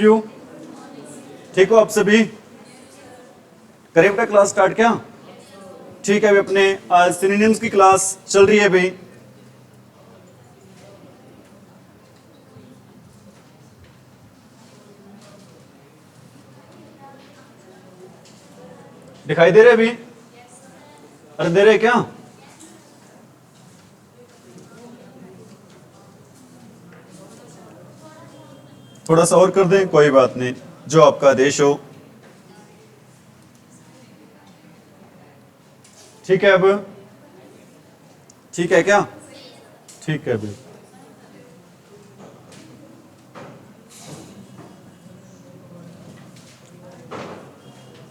You ठीक हो आप सभी? करें बेटा क्लास स्टार्ट क्या? ठीक है अभी अपने सिनोनिम्स की क्लास चल रही है अभी। दिखाई दे रहे अभी? अरे दे रहे क्या? थोड़ा सा और कर दें, कोई बात नहीं, जो आपका आदेश हो। ठीक है अब? ठीक है क्या? ठीक है अभी।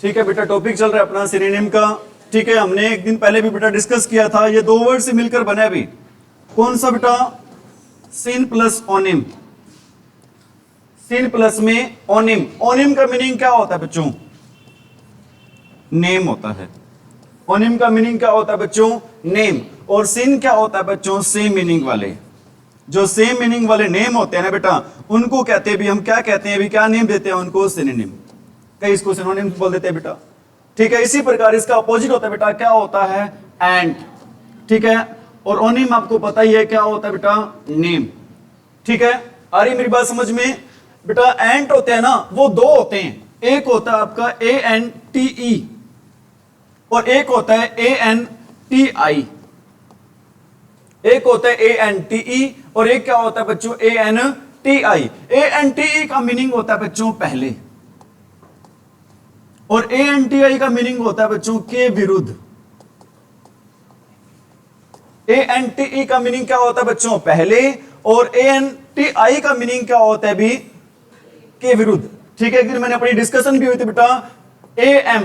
ठीक है बेटा, टॉपिक चल रहा है अपना सिनोनिम का। ठीक है, हमने एक दिन पहले भी बेटा डिस्कस किया था, ये दो वर्ड से मिलकर बना अभी। कौन सा बेटा? सिन प्लस ओनिम। सिन प्लस में ओनिम। ओनिम का मीनिंग क्या होता है बच्चों? नेम होता है। ओनिम का मीनिंग क्या होता है बच्चों? नेम। और सिन क्या होता है बच्चों? सेम मीनिंग वाले। जो सेम मीनिंग वाले नेम होते हैं ना बेटा, उनको कहते हैं भी, हम क्या कहते हैं भी, क्या नेम देते हैं उनको? सिनोनिम। कई इसको सिनोनिम बोल देते हैं बेटा। ठीक है, इसी प्रकार इसका अपोजिट होता है बेटा, क्या होता है? एंड। ठीक है, और ओनिम आपको पता ही है क्या होता है बेटा? नेम। ठीक है, आ रही मेरी बात समझ में? बेटा एंट होते हैं ना, वो दो होते हैं। एक होता है आपका ANTE और एक होता है ANTI। एक होता है ANTE और एक क्या होता है बच्चों? ANTI। ANTE का मीनिंग होता है बच्चों पहले, और ANTI का मीनिंग होता है बच्चों के विरुद्ध। ANTE का मीनिंग क्या होता है बच्चों? पहले, और ANTI का मीनिंग क्या होता है भी? के विरुद्ध। ठीक है, मैंने अपनी डिस्कशन भी हुई थी बेटा। AM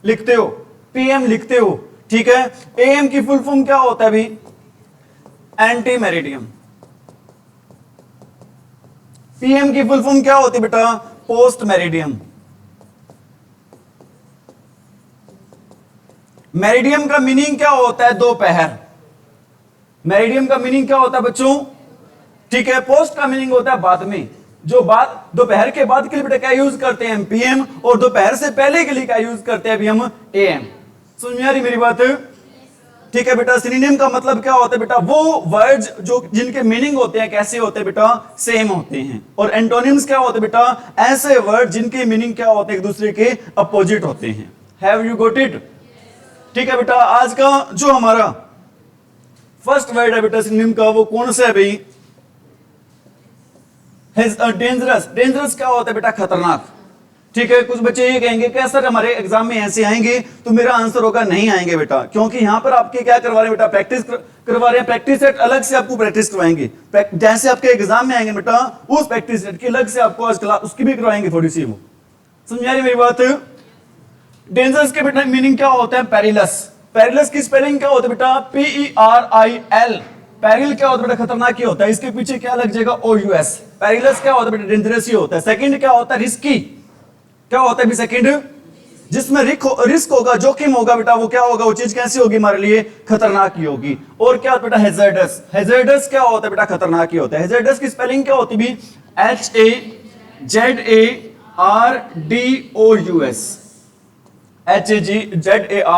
लिखते हो, PM लिखते हो। ठीक है, AM की फुल फॉर्म क्या होता है भी? Anti meridiem. PM की फुल फॉर्म क्या होती है बेटा? Post meridiem. मेरिडियम का मीनिंग क्या होता है? दोपहर। मेरिडियम का मीनिंग क्या होता है बच्चों? ठीक है, पोस्ट का मीनिंग होता है बाद में। जो बात दोपहर के बाद के लिए बेटा क्या यूज करते हैं? PM। और दोपहर से पहले के लिए क्या यूज करते हैं अभी हम? AM। समझ में आ रही मेरी बात? ठीक है बेटा, सिनोनिम का मतलब क्या होता है बेटा? वो वर्ड्स जो जिनके मीनिंग होते हैं कैसे होते हैं बेटा? सेम होते हैं। और एंटोनिम्स क्या होते हैं बेटा? ऐसे वर्ड जिनके मीनिंग क्या होते हैं? एक दूसरे के अपोजिट होते हैं। Have you got it? ठीक है बेटा, आज का जो हमारा फर्स्ट वर्ड है बेटा सिनोनिम का, वो कौन सा है भाई? डेंजरस। डेंजरस क्या होता है बेटा? खतरनाक। ठीक है, कुछ बच्चे ये कहेंगे कि सर हमारे एग्जाम में ऐसे आएंगे, तो मेरा आंसर होगा नहीं आएंगे बेटा, क्योंकि यहां पर आपके क्या करवा रहे हैं बेटा? प्रैक्टिस करवा रहे हैं। प्रैक्टिस सेट अलग से आपको प्रैक्टिस करवाएंगे। जैसे आपके एग्जाम में आएंगे बेटा, उस प्रैक्टिस सेट की अलग से आपको आज क्लास उसकी भी करवाएंगे थोड़ी सी। वो समझ आ रही मेरी बात? डेंजरस के बेटा मीनिंग क्या होता है? पेरिलस। पेरिलस की स्पेलिंग क्या होता है बेटा? PERIL। पेरिल क्या होता है बेटा? खतरनाक ही होता है। इसके पीछे क्या लग जाएगा? OUS। पेरिलस क्या होता है बेटा? डेंजरस ही होता है। सेकंड क्या होता है? रिस्की। क्या होता है भी सेकंड? जिसमें रिस्क होगा, जोखिम होगा बेटा, वो क्या होगा? वो चीज कैसी होगी हमारे लिए? खतरनाक ही होगी। और क्या बेटा? हैजर्डस। हैजर्डस क्या होता है बेटा? खतरनाक ही होता है। हैजर्डस की स्पेलिंग क्या होती है? HAZARDOUS। HAZARDOUS।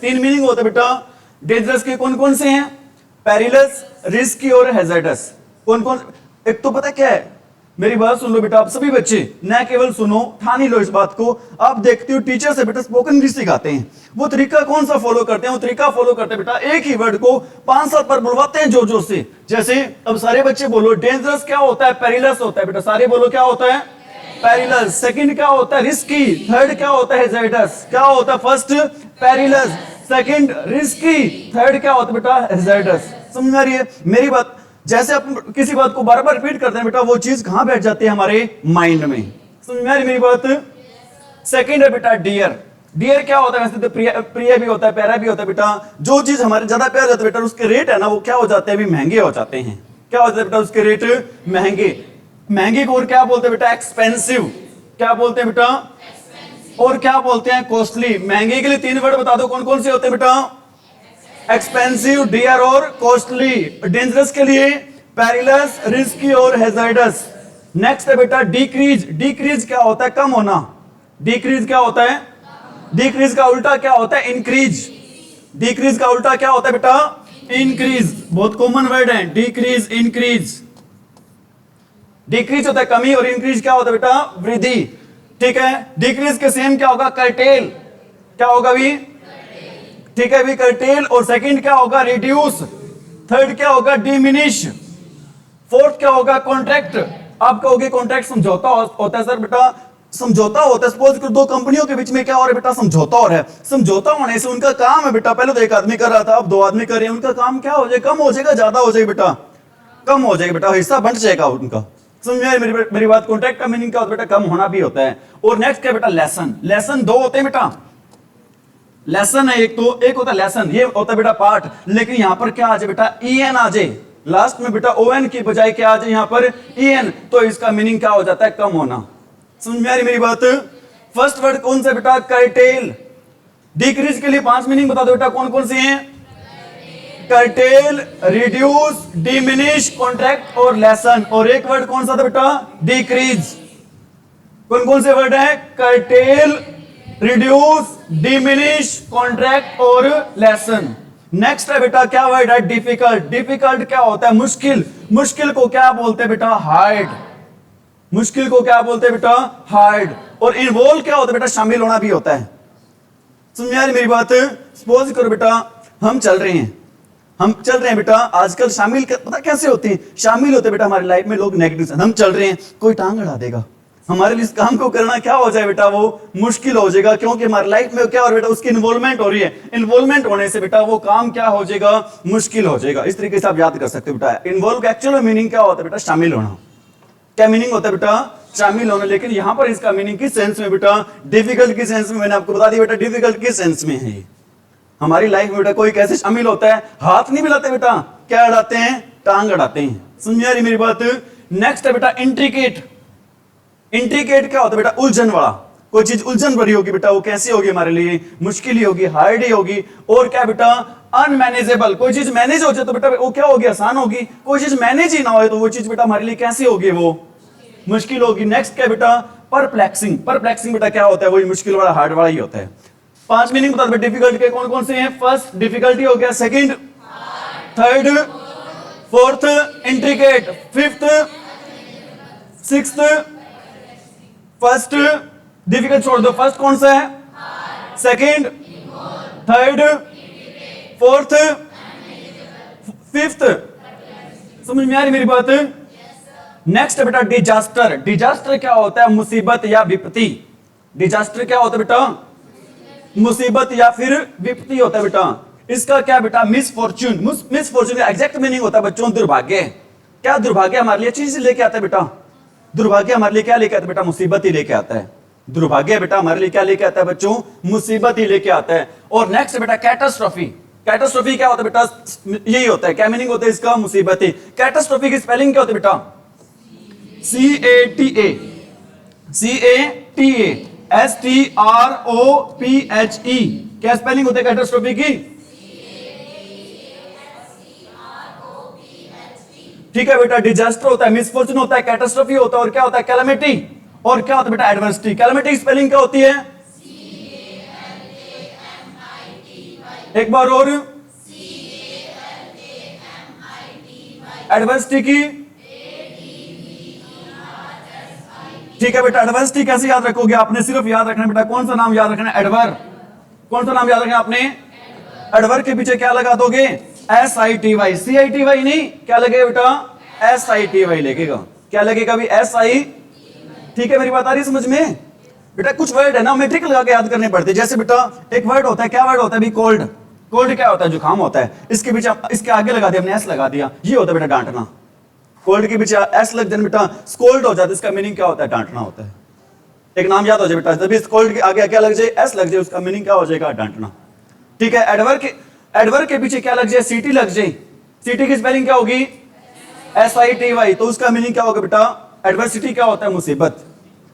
तीन मीनिंग होते बेटा डेंजरस के। कौन कौन से हैं? पेरिलस, रिस्की और हैजर्डस। कौन कौन? एक तो पता क्या है, मेरी बात सुन लो बेटा, आप सभी बच्चे न केवल सुनो, ठान ही लो इस बात को। आप देखते हो टीचर से बेटा स्पोकन इंग्लिश सिखाते हैं, वो तरीका कौन सा फॉलो करते हैं? वो तरीका फॉलो करते हैं बेटा, एक ही वर्ड को 5-7 बार बुलवाते हैं जोर जोर से। जैसे अब सारे बच्चे बोलो, डेंजरस क्या होता है? पेरिलस होता है बेटा। सारे बोलो क्या होता है? पेरिलस। सेकंड क्या होता है? रिस्की। थर्ड क्या होता है? हैजर्डस। क्या होता है? First perilous, second risky, third क्या होता है बेटा? हैजर्डस। समझ में आ रही है मेरी बात? जैसे आप किसी बात को बार बार रिपीट करते हैं बेटा, वो चीज कहां बैठ जाती है? हमारे माइंड में। समझ में आ रही मेरी बात? सेकंड है बेटा डियर। डियर क्या होता है? वैसे तो प्रिय भी होता है, प्यारा भी होता है बेटा। जो चीज हमारे ज्यादा प्यार जाता है बेटा, उसके रेट है ना, वो क्या हो जाते हैं? अभी महंगे हो जाते हैं। क्या हो जाता है बेटा? उसके रेट महंगे। महंगे को और क्या बोलते हैं बेटा? एक्सपेंसिव। क्या बोलते हैं बेटा? और क्या बोलते हैं? कॉस्टली। महंगे के लिए 3 वर्ड बता दो, कौन कौन से होते हैं बेटा? एक्सपेंसिव, डियर और कॉस्टली। डेंजरस के लिए पेरिलस, रिस्की और हैजर्डस। नेक्स्ट है बेटा डिक्रीज। डिक्रीज क्या होता है? कम होना। डिक्रीज क्या होता है? डिक्रीज का उल्टा क्या होता है? इंक्रीज। डिक्रीज का उल्टा क्या होता है बेटा? इंक्रीज। बहुत कॉमन वर्ड है डिक्रीज, इंक्रीज। डिक्रीज होता है कमी और इंक्रीज क्या होता है बेटा? वृद्धि। ठीक है, डिक्रीज के सेम क्या होगा? कर्टेल। क्या होगा भी? ठीक है भी, कर्टेल। और सेकंड क्या होगा? रिड्यूस। थर्ड क्या होगा? डिमिनिश। फोर्थ क्या होगा? कॉन्ट्रैक्ट। आप कहोगे कॉन्ट्रैक्ट समझौता होता है सर। बेटा समझौता होता है, सपोज करो दो कंपनियों के बीच में क्या हो रहा है बेटा? समझौता हो रहा है। समझौता होने से उनका काम है बेटा, पहले तो एक आदमी कर रहा था, अब दो आदमी कर रहे हैं, उनका काम क्या हो जाएगा? कम हो जाएगा, ज्यादा हो जाएगा बेटा? कम हो जाएगा बेटा, हिस्सा बंट जाएगा उनका। समझ में मेरी बात? कॉन्ट्रैक्ट का मीनिंग क्या होता है बेटा? कम होना भी होता है। और नेक्स्ट क्या बेटा? लेसन। लेसन दो होते हैं बेटा। लेसन है एक, तो एक होता है लेसन, ये होता है बेटा पार्ट। लेकिन यहां पर क्या आ जाए बेटा? ईएन आ जाए लास्ट में बेटा, ओएन की बजाय क्या आ जाए यहां पर? ईएन। तो इसका मीनिंग क्या हो जाता है? कम होना। समझ में आ रही मेरी बात? फर्स्ट वर्ड कौन सा बेटा? कर्टेल। डिक्रीज के लिए 5 मीनिंग बता दो बेटा, कौन कौन से हैं? कर्टेल, रिड्यूस, डिमिनिश, कॉन्ट्रैक्ट और लेसन। और एक वर्ड कौन सा था बेटा? डिक्रीज। कौन कौन से वर्ड है? कर्टेल, रिड्यूस, डिमिनिश, कॉन्ट्रैक्ट और लेसन। नेक्स्ट है बेटा क्या वर्ड है? डिफिकल्ट। डिफिकल्ट क्या होता है? मुश्किल। मुश्किल को क्या बोलते हैं बेटा? हार्ड। मुश्किल को क्या बोलते हैं बेटा? हार्ड। और इन्वॉल्व क्या होता है बेटा? शामिल होना भी होता है। समझ में आ रही मेरी बात? सपोज करो बेटा हम चल रहे हैं बेटा, आजकल शामिल पता कैसे होते हैं? शामिल होते बेटा हमारी लाइफ में लोग नेगेटिव। हम चल रहे हैं, कोई टांग अड़ा देगा, हमारे लिए इस काम को करना क्या हो जाए बेटा? वो मुश्किल हो जाएगा, क्योंकि हमारी लाइफ में क्या हो रहा है बेटा? उसकी इन्वॉल्वमेंट हो रही है। इन्वॉल्वमेंट होने से बेटा वो काम क्या हो जाएगा? मुश्किल हो जाएगा। इस तरीके से आप याद कर सकते हो बेटा। इन्वॉल्व का एक्चुअल मीनिंग क्या होता है बेटा? शामिल होना। क्या मीनिंग होता है बेटा? शामिल होना। लेकिन यहां पर इसका मीनिंग किस सेंस में बेटा? डिफिकल्ट की सेंस में। मैंने आपको बता दिया बेटा डिफिकल्ट किस सेंस में है। हमारी लाइफ में बेटा कोई कैसे शामिल होता है? हाथ नहीं मिलाते बेटा, क्या अड़ाते हैं? टांग अड़ाते हैं। समझ में आ रही मेरी बात? नेक्स्ट है बेटा इंट्रिकेट। इंट्रिकेट क्या होता है बेटा? उलझन वाला। कोई चीज उलझन भरी होगी बेटा, वो कैसी होगी हमारे लिए? मुश्किल ही होगी, हार्ड ही होगी। और क्या बेटा? अनमैनेजेबल। कोई चीज मैनेज हो जाए तो बेटा वो क्या होगी? आसान होगी। कोई चीज मैनेज ही ना हो तो वो चीज बेटा हमारे लिए कैसी होगी? वो मुश्किल होगी। नेक्स्ट क्या बेटा? परप्लेक्सिंग। परप्लेक्सिंग बेटा क्या होता है? वही मुश्किल वाला, हार्ड वाला ही होता है। 5 मीनिंग बता दो डिफिकल्ट के कौन कौन से हैं? फर्स्ट डिफिकल्टी हो गया, second, third, fourth intricate, fifth, sixth, first difficult छोड़ दो। फर्स्ट कौन सा है? Second, third, fourth, fifth. समझ में आ रही मेरी बात? नेक्स्ट बेटा डिजास्टर। डिजास्टर क्या होता है? मुसीबत या विपत्ति। डिजास्टर क्या होता है बेटा? मुसीबत या फिर विपत्ति होता है बेटा। इसका क्या बेटा? मिसफॉर्च्यून। मिसफॉर्च्यून का एग्जैक्ट मीनिंग होता है बच्चों दुर्भाग्य। क्या दुर्भाग्य हमारे लिए अच्छी चीज लेके आता है बेटा? दुर्भाग्य हमारे लिए क्या लेके आता है बेटा? मुसीबत ही लेके आता है। दुर्भाग्य बेटा हमारे लिए क्या लेके आता है बच्चों? मुसीबत ही लेके आता है। और नेक्स्ट बेटा कैटास्ट्रोफी। कैटास्ट्रोफी क्या होता है बेटा? यही होता है। क्या मीनिंग होता है इसका? मुसीबत ही। कैटास्ट्रोफी की स्पेलिंग क्या होती है बेटा? CATA, CATA, STROPHE। क्या स्पेलिंग होता है कैटास्ट्रोफी की? ठीक है बेटा, डिजास्टर होता है, मिसफॉर्चून होता है, कैटास्ट्रोफी होता है, और क्या होता है? कैलामिटी। और क्या होता है बेटा? एडवर्सिटी। कैलामिटी की स्पेलिंग क्या होती है? एक बार और। एडवर्सिटी की? ठीक है बेटा, एडवर्सिटी कैसे याद रखोगे आपने? सिर्फ याद रखना बेटा, कौन सा नाम याद रखना? एडवर। कौन सा नाम याद रखना आपने? एडवर के पीछे क्या लगा दोगे? SITY। CITY नहीं, क्या लगेगा बेटा? SITY लगेगा। क्या लगेगा भी? SI। ठीक है, मेरी बात आ रही है समझ में? बेटा कुछ वर्ड है ना मैट्रिक लगा के याद करने पड़ते हैं। जैसे बेटा एक वर्ड होता है, क्या वर्ड होता है भी? कोल्ड। कोल्ड क्या होता है? जुकाम होता है। इसके पीछे इसके आगे लगा दिया हमने, S लगा दिया, ये होता है बेटा डांटना। कोल्ड के पीछे S लग जाए बेटा, स्कोल्ड हो जाता है। इसका मीनिंग क्या होता है? डांटना होता है। एक नाम याद हो जाए बेटा, जब इस कोल्ड के आगे क्या लग जाए? S लग जाए, उसका मीनिंग क्या हो जाएगा? डांटना। ठीक है, एडवर के पीछे क्या लग जाए? सिटी लग जाए। सिटी की स्पेलिंग क्या होगी? SITY। तो उसका मीनिंग क्या होगा बेटा? एडवर्सिटी क्या होता है? मुसीबत।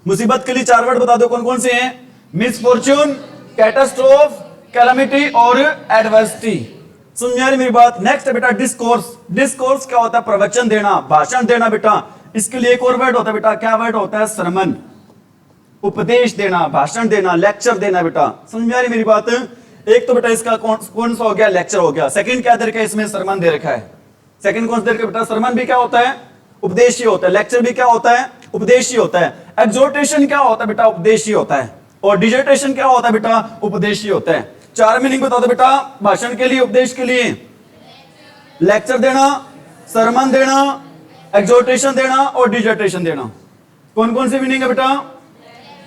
मुसीबत के लिए 4 वर्ड बता दो, कौन कौन से हैं? मिसफॉर्च्यून, कैटास्ट्रोफ, कैलामिटी और एडवर्सिटी। सुन मेरी बात? नेक्स्ट है बेटा डिस्कोर्स। डिस्कोर्स क्या होता है? प्रवचन देना, भाषण देना बेटा। इसके लिए एक और वर्ड होता है बेटा, क्या वर्ड होता है? सरमन। उपदेश देना, भाषण देना, लेक्चर देना बेटा। समझ में आ रही मेरी बात? एक तो बेटा इसका कौन सा हो गया? लेक्चर हो गया। सेकंड क्या दे रखा है इसमें? सरमन दे रखा है। सेकंड कौन सा दे रखा है बेटा? सरमन भी क्या होता है? उपदेश ही होता है। लेक्चर भी क्या होता है? उपदेश ही होता है। एग्जोर्टेशन क्या होता है बेटा? उपदेश ही होता है। और डिजर्टेशन क्या होता है बेटा? उपदेश ही होता है। चार मीनिंग बता दो बेटा भाषण के लिए, उपदेश के लिए। लेक्चर देना, सरमन देना, एग्जोर्टेशन देना और डिजर्टेशन देना। कौन कौन सी मीनिंग है बेटा?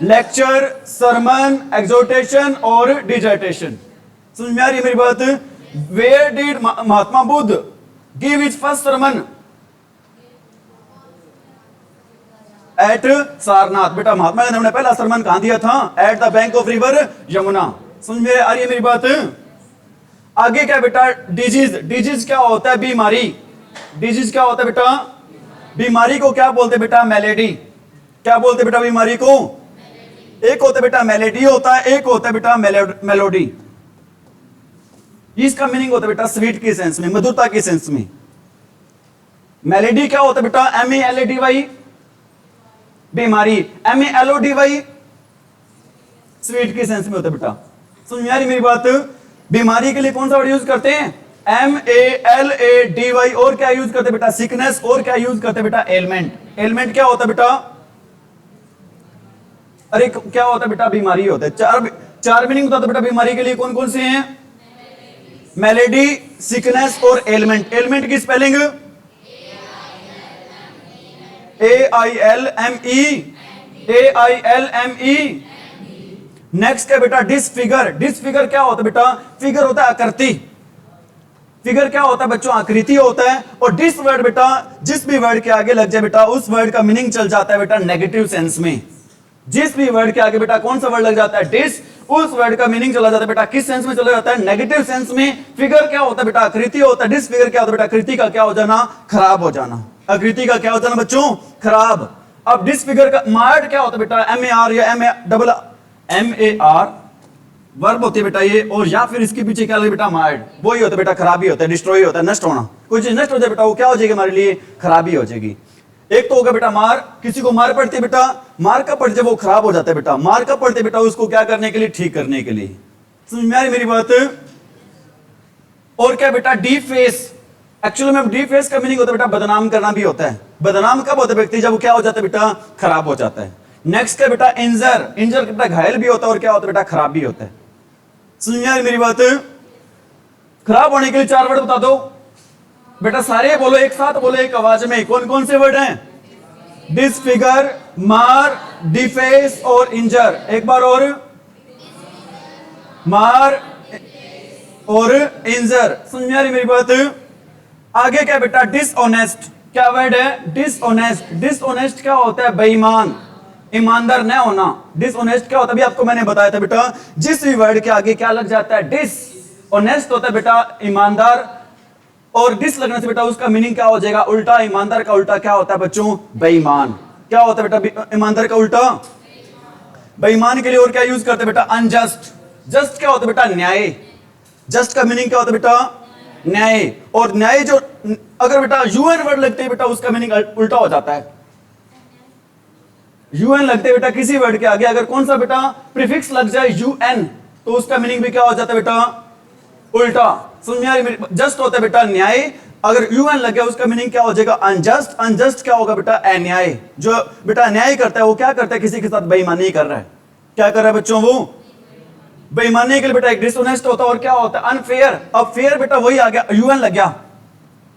लेक्चर, सरमन, एग्जोर्टेशन और डिजर्टेशन। समझ में आ रही है मेरी बात? Where did Mahatma Buddha give his first sermon? At Sarnath. बेटा महात्मा गांधी ने पहला सरमन कहां दिया था? At the bank of river Yamuna. समझ में आ रही है मेरी बात? आगे क्या बेटा? डिजीज। डिजीज क्या होता है? बीमारी। डिजीज क्या होता है बेटा? बीमारी को क्या बोलते बेटा? मेलेडी। क्या बोलते बेटा बीमारी को? एक होता है बेटा मेलेडी होता है, एक होता है बेटा मेलोडी। इसका मीनिंग होता है बेटा स्वीट की सेंस में, मधुरता की सेंस में। मेलेडी क्या होता है बेटा? MELADY, बीमारी। MELODY, स्वीट की सेंस में होता है बेटा। समझ में आ रही मेरी बात? बीमारी के लिए कौन सा वर्ड यूज करते हैं? MALADY। और क्या यूज करते बेटा? सिकनेस। और क्या यूज करते बेटा? एलिमेंट। एलिमेंट क्या होता है बेटा? अरे क्या होता है बेटा? बीमारी होता है। चार मीनिंग बता दो बेटा बीमारी के लिए कौन कौन से हैं? मेलेडी, सिकनेस और एलिमेंट। एलिमेंट की स्पेलिंग AILME। नेक्स्ट क्या बेटा? डिसफिगर। डिसफिगर क्या होता है बेटा? फिगर होता है आकृति। फिगर क्या होता है बच्चों? आकृति होता है। और डिस वर्ड बेटा जिस भी वर्ड के आगे लग जाए बेटा उस वर्ड का मीनिंग चल जाता है बेटा नेगेटिव सेंस में। जिस भी वर्ड के आगे बेटा कौन सा वर्ड लग जाता है? डिस, उस वर्ड का मीनिंग चला जाता है बेटा किस सेंस में चला जाता है? नेगेटिव सेंस में। फिगर क्या होता है बेटा? आकृति होता है। डिसफिगर क्या होता है बेटा? आकृति का क्या हो जाना? खराब हो जाना। आकृति का क्या हो जाना बच्चों? खराब। अब डिसफिगर का मार्ड क्या होता है बेटा? MAR या MAR वर्ब होती है बेटा ये, और या फिर इसके पीछे क्या लगे बेटा? मार्ड। वही होता है बेटा खराबी होता है, डिस्ट्रॉय होता है, नष्ट होना। कोई चीज नष्ट हो जाए बेटा वो क्या हो जाएगी हमारे लिए? खराबी हो जाएगी। एक तो होगा बेटा मार। किसी को मार पड़ती है बेटा, मार कब पड़ती है? वो खराब हो जाता है बेटा। मार कब पड़ती है बेटा? उसको क्या करने के लिए? ठीक करने के लिए। समझ में आ रही मेरी बात? और क्या बेटा? डीफेस। एक्चुअली में डीफेस का मीनिंग होता है बेटा बदनाम करना भी होता है। बदनाम कब होता है व्यक्ति? जब वो क्या हो जाता है बेटा? खराब हो जाता है। नेक्स्ट क्या बेटा? इंजर। इंजर बेटा घायल भी होता है और क्या होता है बेटा? खराब भी होता है। समझ में आ रही मेरी बात? खराब होने के लिए चार वर्ड बता दो बेटा, सारे बोलो एक साथ, बोलो एक आवाज में। कौन कौन से वर्ड हैं? डिसफिगर, मार, डिफेस और इंजर। एक बार और, मार और इंजर। समझ में आ रही मेरी बात? आगे क्या बेटा? डिसऑनेस्ट। क्या वर्ड है? डिसऑनेस्ट। डिसऑनेस्ट क्या होता है? बेईमान, ईमानदार न होना। डिसऑनेस्ट क्या होता है? अभी आपको मैंने बताया था बेटा जिस भी वर्ड के आगे क्या लग जाता है? डिसऑनेस्ट होता है बेटा ईमानदार, और डिस लगने से बेटा उसका मीनिंग क्या हो जाएगा? उल्टा। ईमानदार का उल्टा क्या होता है बच्चों? बेईमान। क्या होता है बेटा ईमानदार का उल्टा? बेईमान के लिए और क्या यूज करते हैं बेटा? अनजस्ट। जस्ट क्या होता है बेटा? न्याय। जस्ट का मीनिंग क्या होता है बेटा? न्याय। और न्याय जो अगर बेटा UN वर्ड लगते हैं बेटा उसका मीनिंग उल्टा हो जाता है। UN लगते हैं बेटा किसी वर्ड के आगे अगर कौन सा बेटा प्रीफिक्स लग जाए UN तो उसका मीनिंग भी क्या हो जाता है बेटा? उल्टा। समझ में आ रही? जस्ट होता है बेटा न्याय, अगर UN लग गया उसका मीनिंग क्या हो जाएगा? अनजस्ट। अनजस्ट क्या होगा बेटा? अन्याय। जो बेटा न्याय करता है वो क्या करता है? किसी के साथ बेईमानी कर रहा है। क्या कर रहा है बच्चों? वो बेईमानी के लिए बेटा एक डिसऑनेस्ट होता है और क्या होता है? अनफेयर। अब फेयर बेटा वही आ गया, UN लग गया।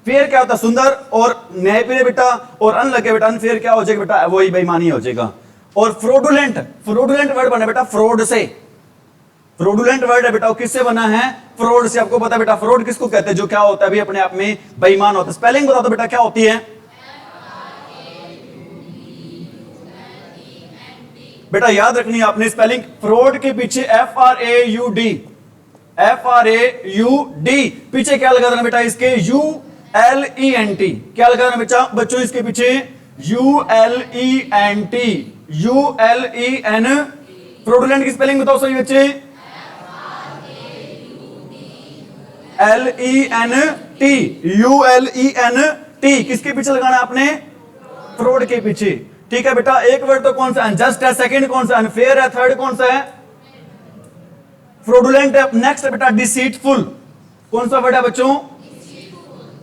फेयर क्या होता है? सुंदर, और न्याय पे बेटा, और अन लग गया बेटा अनफेयर क्या हो जाएगा बेटा? वही बेईमानी हो जाएगा। और फ्रॉडुलेंट। फ्रॉडुलेंट वर्ड बना बेटा फ्रॉड से। फ्रॉडुलेंट वर्ड है बेटा, किससे बना है? फ्रॉड से। आपको पता है बेटा फ्रॉड किसको कहते हैं? जो क्या होता है अभी अपने आप में बेईमान होता है। स्पेलिंग बता दो बेटा क्या होती है? बेटा याद रखनी है आपने स्पेलिंग। फ्रॉड के पीछे FRAUD। FRAUD पीछे क्या लगा देना बेटा? इसके ULENT। क्या लगा देना बेटा बच्चों इसके पीछे? ULENT। ULEN। फ्रॉडुलेंट की स्पेलिंग बताओ सही बच्चे। LENT। ULENT किसके पीछे लगाना है आपने? फ्रॉड के पीछे। ठीक है बेटा, एक वर्ड तो कौन सा अनजस्ट है, सेकंड कौन सा अनफेयर है, थर्ड कौन सा है फ्रॉडुलेंट है, नेक्स्ट है बेटा डिसीटफुल, कौन सा वर्ड है बच्चों,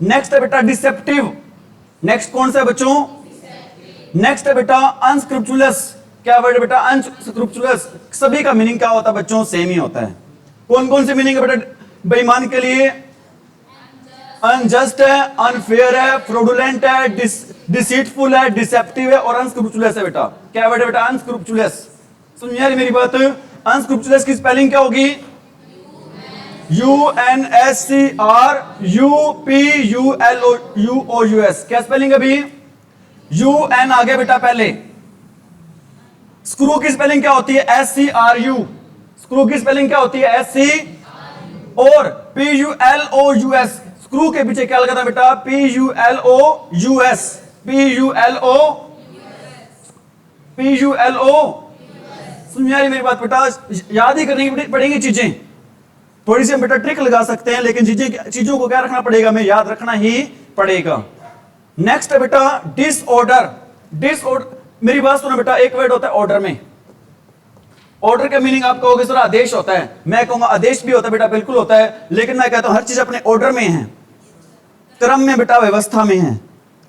नेक्स्ट है बेटा डिसेप्टिव, नेक्स्ट कौन सा है बच्चों, नेक्स्ट है बेटा अनस्क्रिप्चुलस, क्या वर्ड है बेटा अनस्क्रिप्चुलस। सभी का मीनिंग क्या होता है बच्चों, सेम ही होता है। कौन कौन से मीनिंग है बेटा बेईमान के लिए, अनजस्ट है, अनफेयर है, फ्रॉडुलेंट है, डिसीटफुल है, डिसेप्टिव है और अनस्क्रिप्चुलस है बेटा। क्या वर्ड है बेटा अनस्क्रिप्चुलस। समझ आ रही मेरी बात। अनस्क्रिप्चुलस की स्पेलिंग क्या होगी, UNSCRUPULOUS। क्या स्पेलिंग अभी, UN आ गया बेटा पहले। स्क्रू की स्पेलिंग क्या होती है, SCRU। स्क्रू की स्पेलिंग क्या होती है, SC और PULOUS। स्क्रू के पीछे क्या लगा था बेटा, PULOUS, PULO। समझ आ रही मेरी बात बेटा, याद ही करनी पड़ेंगी चीजें। थोड़ी सी हम बेटा ट्रिक लगा सकते हैं, लेकिन चीजों को क्या रखना पड़ेगा, हमें याद रखना ही पड़ेगा। नेक्स्ट है बेटा डिसऑर्डर। डिसऑर्डर, मेरी बात सुनो बेटा, एक वर्ड होता है ऑर्डर में। ऑर्डर का मीनिंग आप कहोगे सर आदेश होता है, मैं कहूंगा आदेश भी होता है बेटा, बिल्कुल होता है, लेकिन मैं कहता हूं हर चीज अपने ऑर्डर में है, क्रम में बेटा, व्यवस्था में है।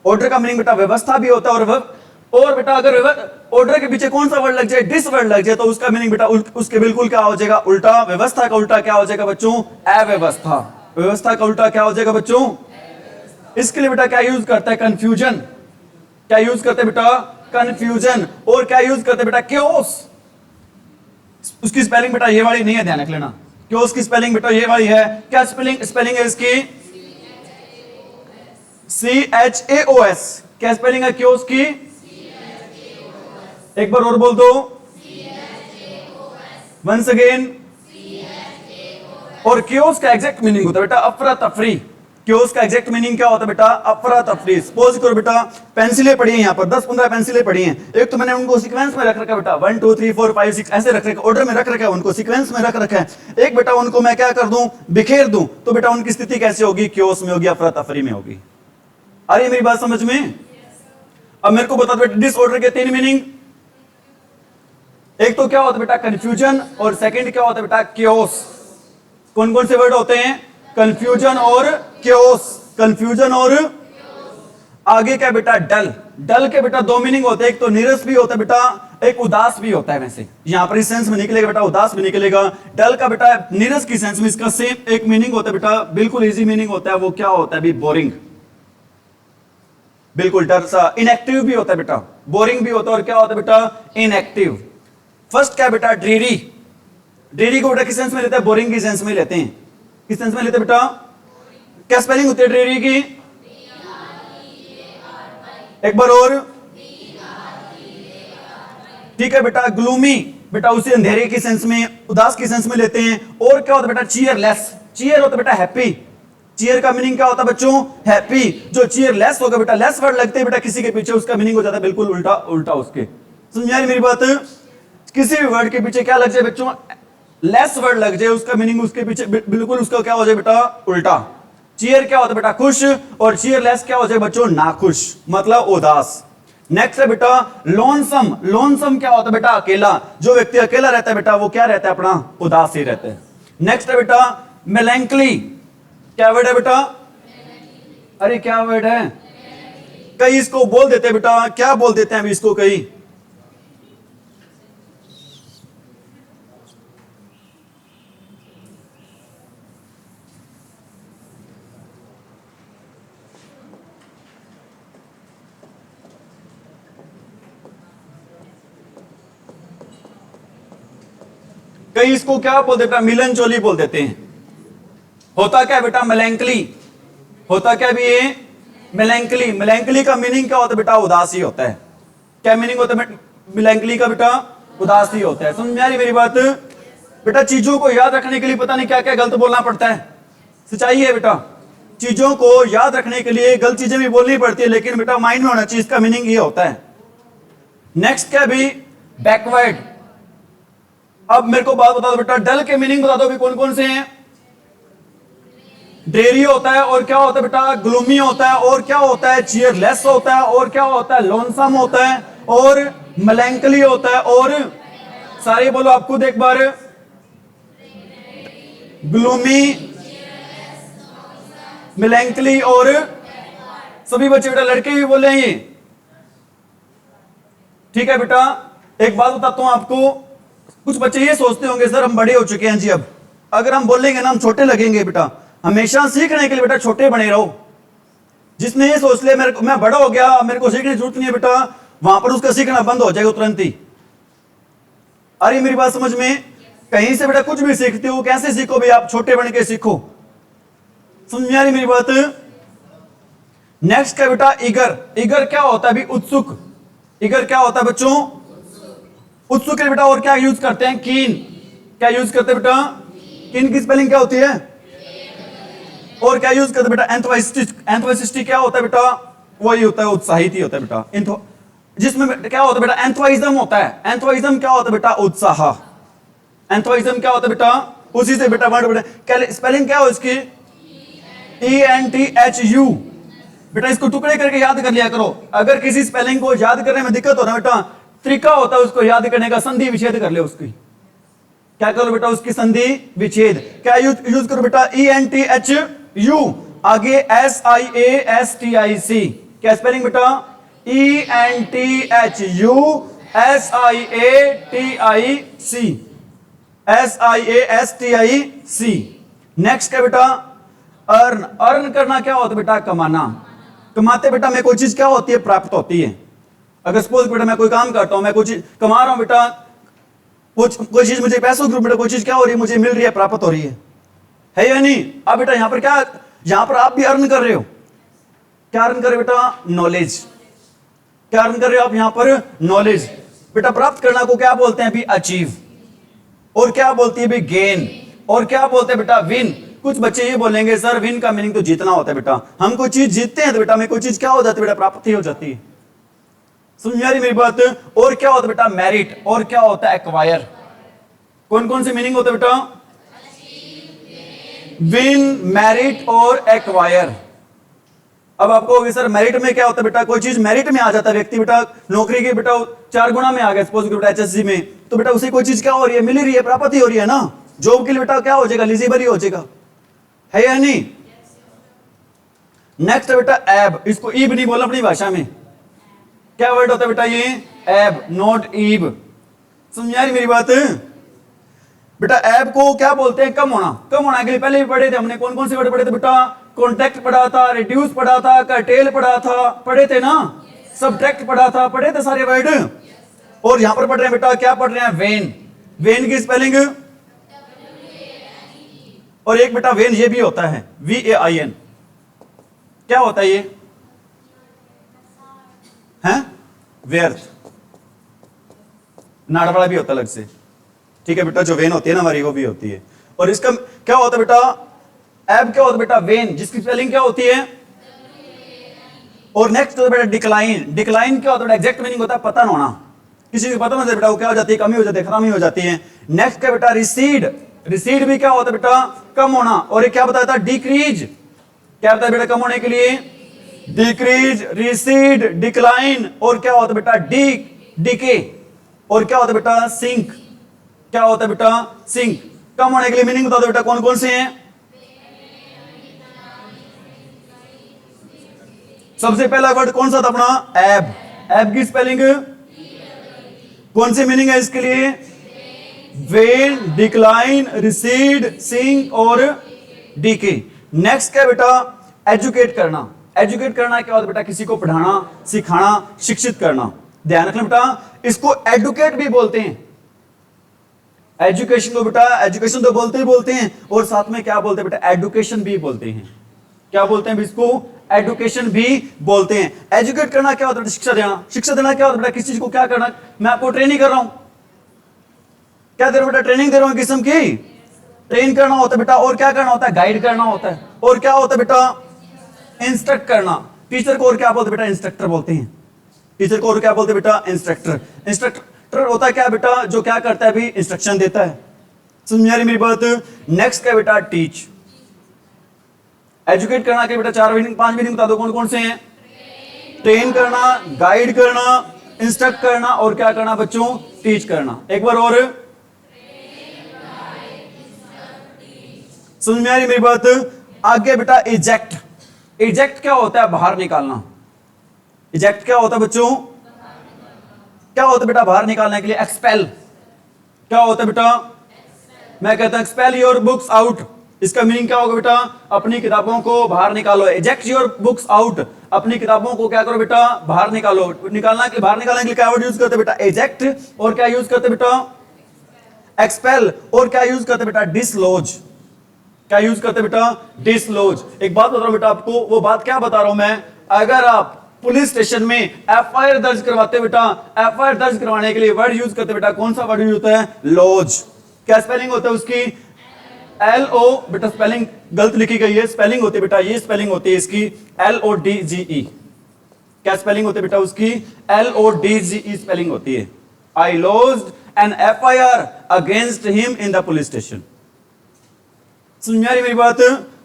ऑर्डर का मीनिंग बेटा व्यवस्था भी होता है, और बेटा अगर ऑर्डर के पीछे कौन सा वर्ड लग जाए, डिस वर्ड लग जाए, तो उसका मीनिंग बेटा उसके बिल्कुल क्या हो जाएगा, उल्टा। व्यवस्था का उल्टा क्या हो जाएगा बच्चों, अव्यवस्था। व्यवस्था का उल्टा क्या हो जाएगा बच्चों। इसके लिए बेटा क्या यूज करता है, कंफ्यूजन। क्या यूज करते हैं बेटा, कंफ्यूजन। और क्या यूज करते हैं बेटा, क्योस। उसकी स्पेलिंग बेटा ये वाली नहीं है, ध्यान रख लेना। क्योस की स्पेलिंग बेटा ये वाली है। क्या स्पेलिंग है इसकी, CHAOS। क्या स्पेलिंग है क्योस की, एक बार और बोल दो, वंस अगेन। और क्योस का एग्जैक्ट मीनिंग होता है बेटा अफरा तफरी। क्योस का एग्जैक्ट मीनिंग क्या होता है बेटा, अफरा तफरी। सपोज करो बेटा पेंसिलें पड़ी हैं, यहाँ पर 10-15 पेंसिलें पड़ी हैं, एक तो मैंने उनको सीक्वेंस में रख रखा है बेटा, 1 2 3 4 5 6 ऐसे रख रखा, ऑर्डर में रख रखा है, उनको सीक्वेंस में रख रखा है। एक बेटा उनको मैं क्या कर दूं, बिखेर दूं, तो बेटा उनकी स्थिति कैसे होगी, क्योस में होगी, अफरा तफरी में होगी। आ रही मेरी बात समझ में। अब मेरे को बता दो बेटा डिसऑर्डर के 3 मीनिंग। एक तो क्या होता है बेटा कंफ्यूजन, और सेकंड क्या होता है बेटा क्योस। कौन कौन से वर्ड होते हैं, कंफ्यूजन और क्योस। कंफ्यूजन और आगे क्या बेटा डल। डल के बेटा 2 मीनिंग होते हैं, एक तो नीरस भी होता है बेटा, एक उदास भी होता है। वैसे यहां पर इस सेंस में निकलेगा बेटा, उदास भी निकलेगा। डल का बेटा नीरस की सेंस में इसका सेम एक मीनिंग होता है बेटा, बिल्कुल इजी मीनिंग होता है। वो क्या होता है भी, बोरिंग, बिल्कुल डर सा। इनएक्टिव भी होता है बेटा, बोरिंग भी होता है, और क्या होता है बेटा इनएक्टिव। फर्स्ट क्या बेटा ड्रीरी। ड्रीरी को बेटा किस सेंस में लेते हैं, बोरिंग की सेंस में लेते हैं। किस सेंस में लेते हैं बेटा, क्या स्पेलिंग होती है ड्रीरी की, एक बार और। ठीक है बेटा ग्लूमी, बेटा उसे अंधेरे की सेंस में, उदास की सेंस में लेते हैं। और क्या होता है बेटा चीयरलेस। चीयर होता है बेटा हैप्पी। चीयर का मीनिंग क्या होता है बच्चों, हैप्पी। जो चीयरलेस होगा बेटा, लेस वर्ड लगते हैं बेटा किसी के पीछे, उसका मीनिंग हो जाता है बिल्कुल उल्टा उल्टा उसके। समझ आ रही मेरी बात। किसी भी वर्ड के पीछे क्या लग जाए बच्चों, लेस वर्ड लग जाए, उसका मीनिंग उसके पीछे बिल्कुल उसका क्या हो जाए बेटा उल्टा। चीयर क्या होता है बेटा खुश, और चीयरलेस क्या हो जाए बच्चों नाखुश, मतलब उदास। नेक्स्ट है बेटा लोनसम। लोनसम क्या होता है बेटा अकेला। जो व्यक्ति अकेला रहता है बेटा वो क्या रहता है अपना, उदास ही रहता है। नेक्स्ट है बेटा मेलैंकली। क्या वर्ड है बेटा, अरे क्या वर्ड है, कई इसको बोल देते हैं बेटा, क्या बोल देते हैं अभी इसको कई, कई इसको क्या बोल देते हैं, मिलन चोली बोल देते हैं। होता क्या बेटा मेलैंकली, होता क्या भी ये मेलैंकली। मेलैंकली का मीनिंग क्या होता है बेटा, उदासी होता है। क्या मीनिंग होता है मेलैंकली का बेटा, उदासी होता है। समझ में आ रही मेरी बात। बेटा चीजों को याद रखने के लिए पता नहीं क्या क्या गलत बोलना पड़ता है, सच्चाई है बेटा। चीजों को याद रखने के लिए गलत चीजें भी बोलनी पड़ती है, लेकिन बेटा माइंड में होना चाहिए, इसका मीनिंग ये होता है। नेक्स्ट क्या भी बैकवर्ड। अब मेरे को बात बता दो बेटा, डल के मीनिंग बता दो भी कौन कौन से हैं। ड्रेरी होता है, और क्या होता है बेटा, ग्लूमी होता है, और क्या होता है, चीयरलेस होता है, और क्या होता है, लोनसम होता है, और मेलैंकली होता है, और सारे बोलो आप खुद एक बार, ग्लूमी, मेलैंकली, और सभी बच्चे बेटा लड़के भी बोले हैं ये, ठीक है बेटा। एक बात बताता हूं आपको, कुछ बच्चे ये सोचते होंगे सर हम बड़े हो चुके हैं जी, अब अगर हम बोलेंगे ना हम छोटे लगेंगे। बेटा हमेशा सीखने के लिए बेटा छोटे बने रहो। जिसने ये सोच लिया मैं बड़ा हो गया, मेरे को सीखने की जरूरत नहीं है बेटा, वहां पर उसका सीखना बंद हो जाएगा तुरंत ही। अरे मेरी बात समझ में, कहीं से बेटा कुछ भी सीखते हो, कैसे सीखो भाई, आप छोटे बन के सीखो। समझ में आ रही मेरी बात। नेक्स्ट क्या बेटा, ईगर। ईगर क्या होता है भी, उत्सुक। ईगर क्या होता है बच्चों, उत्सुक है बेटा। और क्या यूज करते हैं, कीन। क्या यूज करते हैं बेटा, कीन की स्पेलिंग क्या होती है, और क्या यूज करते हैं बेटा, एंथुसियास्टिक। एंथुसियास्टिक क्या होता है बेटा, वही होता है, उत्साहित ही होता है बेटा। जिसमें क्या होता है बेटा, एंथुसियाज्म होता है। एंथुसियाज्म क्या होता है बेटा, उत्साह। एंथुसियाज्म क्या होता है बेटा, उसी से बेटा वर्ड बेटा, स्पेलिंग क्या हो इसकी, ENTHU। बेटा इसको टुकड़े करके याद कर लिया करो। अगर किसी स्पेलिंग को याद करने में दिक्कत हो ना बेटा, तरीका होता है उसको याद करने का, संधि विच्छेद कर ले उसकी। क्या करो बेटा, उसकी संधि विच्छेद। क्या यूज करो बेटा, ENTHU, आगे SIASTIC। क्या स्पेलिंग बेटा, ENTHU SIASTIC। नेक्स्ट क्या बेटा, अर्न। अर्न करना क्या होता है बेटा, कमाना। कमाते बेटा में कोई चीज क्या होती है, प्राप्त होती है। अगर सपोज बेटा मैं कोई काम करता हूं, मैं कोई चीज कमा रहा हूं बेटा, कोई चीज मुझे पैसों के रूप में कोई चीज क्या हो रही है, मुझे मिल रही है, प्राप्त हो रही है या नहीं। अब बेटा यहां पर क्या, यहां पर आप भी अर्न कर रहे हो। क्या अर्न कर रहे हो बेटा, नॉलेज। क्या अर्न कर रहे हो आप यहां पर, नॉलेज। बेटा प्राप्त करना को क्या बोलते हैं भी, अचीव। और क्या बोलती है भी, गेन। और क्या बोलते हैं बेटा, विन। कुछ बच्चे ये बोलेंगे सर विन का मीनिंग तो जीतना होता है बेटा, हम कोई चीज जीतते हैं तो बेटा में कोई चीज क्या हो जाती है बेटा, प्राप्ति हो जाती है। समझ में आ रही मेरी बात। और क्या होता है बेटा, मेरिट। और क्या होता है, एक्वायर। कौन कौन से मीनिंग होते हैं बेटा, विन, मेरिट और एक्वायर। अब आपको होगी सर मेरिट में क्या होता है बेटा, कोई चीज मेरिट में आ जाता है व्यक्ति बेटा, नौकरी के बेटा 4 गुना में आ गया सपोज बेटा HSC में, तो बेटा उसे कोई चीज क्या हो रही है, मिल रही है, प्राप्त ही हो रही है ना। जॉब के लिए बेटा क्या हो जाएगा, एलिजिबल ही हो जाएगा, है या नहीं। नेक्स्ट है बेटा एब। इसको ईब नहीं बोला अपनी भाषा में, क्या वर्ड होता है बेटा ये, एब, नॉट ईब। समझ आ रही मेरी बात। बेटा एब को क्या बोलते हैं, कम होना। कम होना के लिए पहले भी पढ़े थे हमने, कौन कौन से वर्ड पढ़े थे बेटा, कॉन्टेक्ट पढ़ा था, रिड्यूस पढ़ा था, कर्टेल पढ़ा था, पढ़े थे ना, सब्ट्रैक्ट पढ़ा था, पढ़े थे सारे वर्ड। और यहां पर पढ़ रहे हैं बेटा, क्या पढ़ रहे हैं, वेन। वेन की स्पेलिंग, और एक बेटा वेन ये भी होता है, VAIN। क्या होता है ये, हैं, व्यर्थ। नाड़ वाला भी होता है अलग से, ठीक है बेटा, जो वेन होती है ना हमारी वो भी होती है। और इसका क्या होता है बेटा, एब क्या होता है बेटा, वेन, जिसकी स्पेलिंग क्या होती है। और नेक्स्ट होता है बेटा डिक्लाइन। डिक्लाइन क्या होता है बेटा, एग्जैक्ट मीनिंग होता है पतन होना, किसी को पता नहीं बेटा वो क्या हो जाती है, कमी हो जाती है, खराबी हो जाती है। नेक्स्ट क्या बेटा, रिसीड। रिसीड भी क्या होता है बेटा, कम होना। और ये क्या बताया था, डिक्रीज। क्या बताया बेटा, कम होने के लिए, डिक्रीज, रिसीड, डिक्लाइन। और क्या होता है बेटा, डिके। और क्या होता है बेटा, सिंक। क्या होता है बेटा, सिंक। कम होने के लिए मीनिंग बता दो बेटा, कौन कौन से हैं। सबसे पहला वर्ड कौन सा था अपना, एब। एब की स्पेलिंग कौन सी मीनिंग है इसके लिए, वेन, डिक्लाइन, रिसीड, सिंक और डीके। नेक्स्ट क्या बेटा, एजुकेट करना। एजुकेट करना क्या होता है बेटा, किसी को पढ़ाना, सिखाना, शिक्षित करना। ध्यान रखना बेटा, इसको एडुकेट भी बोलते हैं। एजुकेशन को बेटा, एजुकेशन तो बोलते हैं, और साथ में क्या बोलते हैं बेटा, एडुकेशन भी बोलते हैं। क्या बोलते हैं इसको, एडुकेशन भी बोलते हैं। एजुकेट करना क्या होता है, शिक्षा देना। शिक्षा देना क्या होता है बेटा, किसी चीज को क्या करना, मैं आपको ट्रेनिंग कर रहा हूं, क्या दे रहा हूं बेटा, ट्रेनिंग दे रहा हूं किस्म की, ट्रेन करना होता है बेटा। और क्या करना होता है, गाइड करना होता है। और क्या होता है बेटा, इंस्ट्रक्ट करना। टीचर को और क्या बोलते हैं बेटा, इंस्ट्रक्टर बोलते हैं। टीचर को और क्या बोलते हैं बेटा, इंस्ट्रक्टर। इंस्ट्रक्टर होता है क्या बेटा, जो क्या करता है भी, इंस्ट्रक्शन देता है। समझ आ रही मेरी बात। नेक्स्ट क्या बेटा, टीच। एजुकेट करना के बेटा 4 मीनिंग 5 मीनिंग बता दो कौन कौन से हैं? ट्रेन करना, गाइड करना, इंस्ट्रक्ट करना और क्या करना बच्चों? टीच करना। एक बार और समझ में आ रही मेरी बात? आगे बेटा इजेक्ट। इजेक्ट क्या होता है? बाहर निकालना। इजेक्ट क्या होता है बच्चों? क्या होता है बेटा बाहर निकालने के लिए? एक्सपेल। क्या होता है बेटा? मैं कहता हूं एक्सपेल योर बुक्स आउट। इसका मीनिंग क्या होगा बेटा? अपनी किताबों को बाहर निकालो। इजेक्ट योर बुक्स आउट, अपनी किताबों को क्या करो बेटा? बाहर निकालो। निकालना के बाहर निकालने के लिए क्या वर्ड यूज करते बेटा? इजेक्ट। और क्या यूज करते बेटा? एक्सपेल। और क्या यूज करते बेटा? डिसलॉज। क्या यूज करते बेटा? डिसलॉज। एक बात बता रहा हूं बेटा आपको, वो बात क्या बता रहा हूं मैं, अगर आप पुलिस स्टेशन में एफआईआर दर्ज करवाते बेटा, एफआईआर दर्ज करवाने के लिए वर्ड यूज करते बेटा, कौन सा वर्ड यूज होता है? लॉज। क्या स्पेलिंग होता है उसकी? LO। बेटा स्पेलिंग गलत लिखी गई है, स्पेलिंग होती है बेटा, ये स्पेलिंग होती है इसकी LODGE। क्या स्पेलिंग होती है बेटा उसकी? LODGE स्पेलिंग होती है। I lodged an FIR against him in the police station। समझ में आ रही मेरी बात?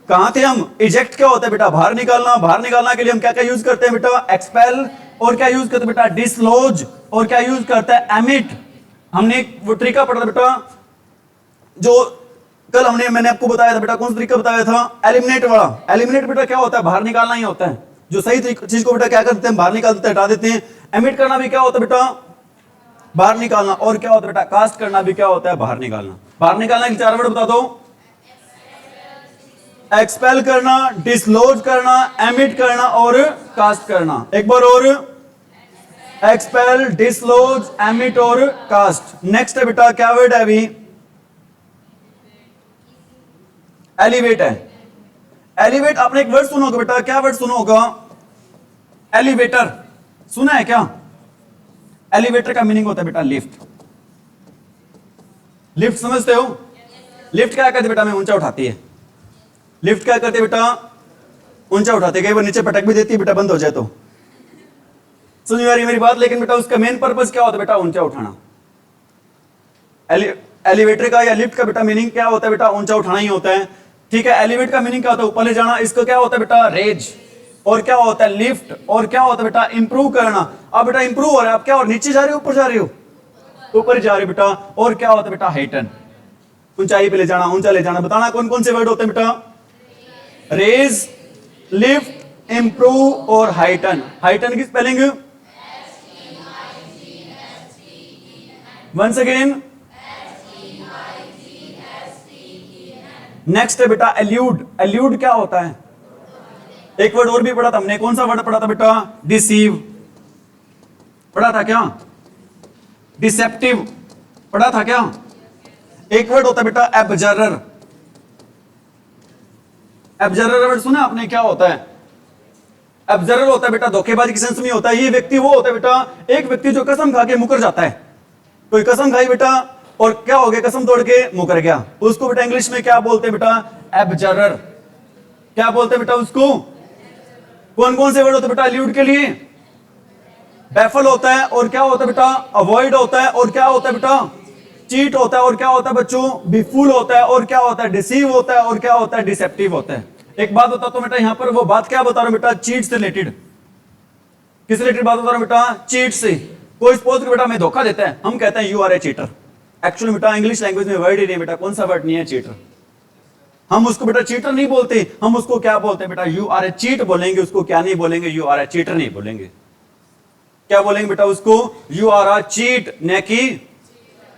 कहां थे हम? इजेक्ट क्या होता है बेटा? बाहर निकालना। बाहर निकालना के लिए हम क्या क्या यूज करते हैं बेटा? एक्सपेल। और क्या यूज करते हैं बेटा? डिसलॉज। और क्या यूज करता है? एमिट। हमने वो तरीका पढ़ा था बेटा, जो कल मैंने आपको बताया था बेटा, कौन सा तरीका बताया था? एलिमिनेट वाला। एलिमिनेट बेटा क्या होता है? बाहर निकालना ही होता है। जो सही चीज को बेटा क्या करते हैं? बाहर निकाल देते हैं, हटा देते हैं। एमिट करना भी क्या होता है बेटा? बाहर निकालना। और क्या होता है बेटा? कास्ट करना भी क्या होता है? बाहर निकालना। बाहर निकालना के 4 वर्ड बता दो। एक्सपेल करना, डिसलॉज करना, एमिट करना और कास्ट करना। एक बार और, एक्सपेल, डिसलॉज, एमिट और कास्ट। नेक्स्ट है बेटा क्या वर्ड है अभी? एलिवेट है। एलिवेट आपने एक वर्ड सुना होगा बेटा, क्या वर्ड सुना होगा? एलिवेटर। सुना है क्या? एलिवेटर का मीनिंग होता है बेटा लिफ्ट। लिफ्ट समझते हो? लिफ्ट क्या करती बेटा? में ऊंचा उठाती है। लिफ्ट क्या करती है बेटा? ऊंचा उठाते, कई बार नीचे पटक भी देती है बेटा, बंद हो जाए तो। समझ में आ रही मेरी बात? लेकिन बेटा उसका मेन पर्पस क्या होता है बेटा? ऊंचा उठाना। एलिवेटर का या लिफ्ट का बेटा मीनिंग क्या होता है बेटा? ऊंचा उठाना ही होता है। ठीक है, एलिवेट का मीनिंग क्या होता है? ऊपर ले जाना। इसका क्या होता है बेटा? रेज। और क्या होता है? लिफ्ट। और क्या होता है बेटा? इंप्रूव करना। अब बेटा इंप्रूव हो रहा है, आप क्या और नीचे जा रहे हो ऊपर जा रहे हो? ऊपर जा रहे हो बेटा। और क्या होता है बेटा? हाइटन। ऊंचाई पे ले जाना, ऊंचा ले जाना। बताना कौन कौन से वर्ड होते हैं बेटा? रेज, लिफ्ट, इंप्रूव और हाइटन। हाइटन की स्पेलिंग वंस अगेन। नेक्स्ट है बेटा एल्यूड। एल्यूड क्या होता है? एक वर्ड और भी पढ़ा था हमने, कौन सा वर्ड पढ़ा था बेटा? डिसीव। पढ़ा था क्या? डिसेप्टिव पढ़ा था क्या? एक वर्ड होता है बेटा एब्जरर। एब्जरर वर्ड सुना आपने? क्या होता है? एब्जरर होता है बेटा धोखेबाजी के सेंस में होता है। ये व्यक्ति वो होता है बेटा, एक व्यक्ति जो कसम खा के मुकर जाता है। कोई कसम खाई बेटा और क्या हो गया? कसम तोड़ के मुकर गया। उसको बेटा इंग्लिश में क्या बोलते हैं बेटा? एब्जरर। क्या बोलते हैं बेटा उसको? कौन कौन से वर्ड होते हैं बेटा एल्यूड के लिए? बैफल होता है। और क्या होता है बेटा? अवॉइड होता है। और क्या होता है बेटा? चीट होता है। और क्या होता है बच्चों? बिफूल होता है। और क्या होता है? डिसीव होता है। और क्या होता है? डिसेप्टिव होता है। एक बात बताता हूं बेटा, यहां पर वो बात क्या बता रहा हूं बेटा? चीट से रिलेटेड। किस रिलेटेड बात बता रहा हूं बेटा? चीट से। कोई सपोज बेटा हमें धोखा देता है, हम कहते हैं you are a cheater. Actually बेटा इंग्लिश लैंग्वेज में वर्ड ही नहीं बेटा, कौन सा वर्ड नहीं है? चीटर। हम उसको बेटा चीटर नहीं बोलते, हम उसको क्या बोलते हैं बेटा? यू आर ए चीट बोलेंगे। उसको क्या नहीं बोलेंगे? यू आर ए चीटर नहीं बोलेंगे। क्या बोलेंगे बेटा उसको? यू आर अ चीट, न कि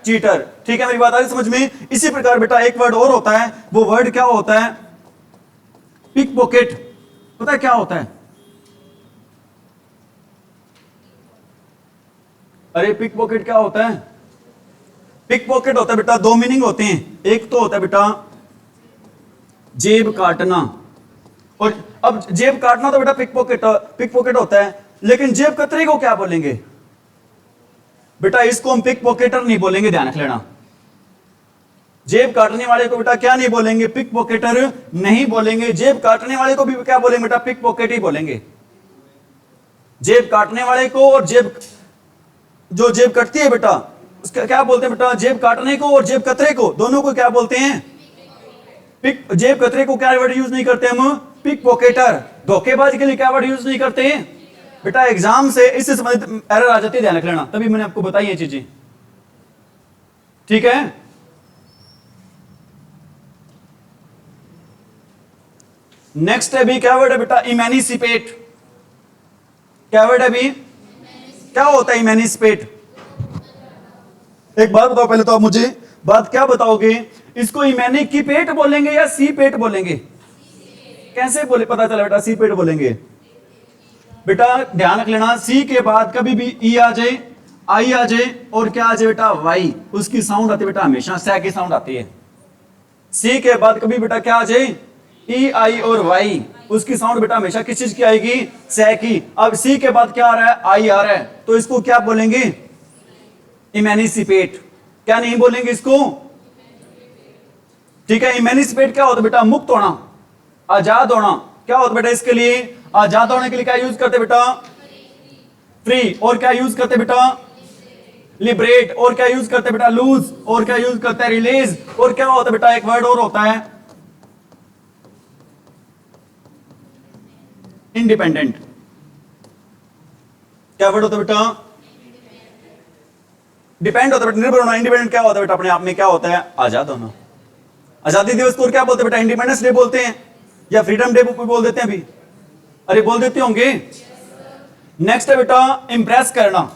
चीटर। ठीक है, मेरी बात आ रही समझ में? इसी प्रकार बेटा एक वर्ड और होता है, वो वर्ड क्या होता है? Pick pocket. पता है क्या होता है? अरे पिक पॉकेट क्या होता है? पिक पॉकेट होता है बेटा, 2 मीनिंग होते हैं। एक तो होता है बेटा जेब काटना, और अब जेब काटना तो बेटा पिक पॉकेट होता है। लेकिन जेब कतरे को क्या बोलेंगे बेटा? इसको हम पिक पॉकेटर नहीं बोलेंगे, ध्यान रख लेना। जेब काटने वाले को बेटा क्या नहीं बोलेंगे? पिक पॉकेटर नहीं बोलेंगे। जेब काटने वाले को भी क्या बोलेंगे बेटा? पिक पॉकेट ही बोलेंगे। जेब काटने वाले को और जो जेब कटती है बेटा उसका क्या बोलते हैं बेटा? जेब काटने को और जेब कतरे को, दोनों को क्या बोलते हैं? पिक। जेब कतरे को क्या वर्ड यूज नहीं करते हम? पिक पॉकेटर, धोखेबाज के लिए क्या वर्ड यूज नहीं करते हैं बेटा? एग्जाम से इससे संबंधित एरर आ जाती है, ध्यान रख लेना, तभी मैंने आपको बताई ये चीजें, ठीक है। नेक्स्ट है भी, क्या वर्ड है बेटा? इमेनिसिपेट। क्या वर्ड है भी? क्या होता है इमेनिसिपेट? एक बात बताओ पहले तो आप मुझे, बात क्या बताओगे, इसको इमेनिक की पेट बोलेंगे या सी पेट बोलेंगे? कैसे बोले पता चला बेटा? सी पेट बोलेंगे बेटा। ध्यान रख लेना, सी के बाद कभी भी ई आ जाए, आई आ जाए और क्या आ जाए बेटा? वाई, उसकी साउंड आती है बेटा हमेशा सै की साउंड आती है। सी के बाद कभी बेटा क्या आ जाए? ई आई और वाई, उसकी साउंड बेटा हमेशा किस चीज की आएगी? सै की। अब सी के बाद क्या आ रहा है? आई आ रहा है, तो इसको क्या बोलेंगे? इमेनिसिपेट। क्या नहीं बोलेंगे इसको? ठीक है। इमेनिसिपेट क्या होता है बेटा? मुक्त होना, आजाद होना। क्या होता बेटा इसके लिए? आजाद होने के लिए क्या यूज करते बेटा? फ्री। और क्या यूज करते बेटा? लिबरेट। और क्या यूज करते बेटा? लूज। और क्या यूज करते हैं? रिलीज। और क्या होता है बेटा? एक वर्ड और होता है इंडिपेंडेंट। क्या वर्ड होता है बेटा? डिपेंड होता है बेटा, निर्भर होना। इंडिपेंडेंट क्या होता है बेटा? अपने आप में क्या होता है? आजाद होना। आजादी दिवस को क्या बोलते हैं बेटा? इंडिपेंडेंस डे बोलते हैं या फ्रीडम डे बोल देते हैं अभी? अरे बोल देते होंगे। नेक्स्ट है बेटा इंप्रेस करना।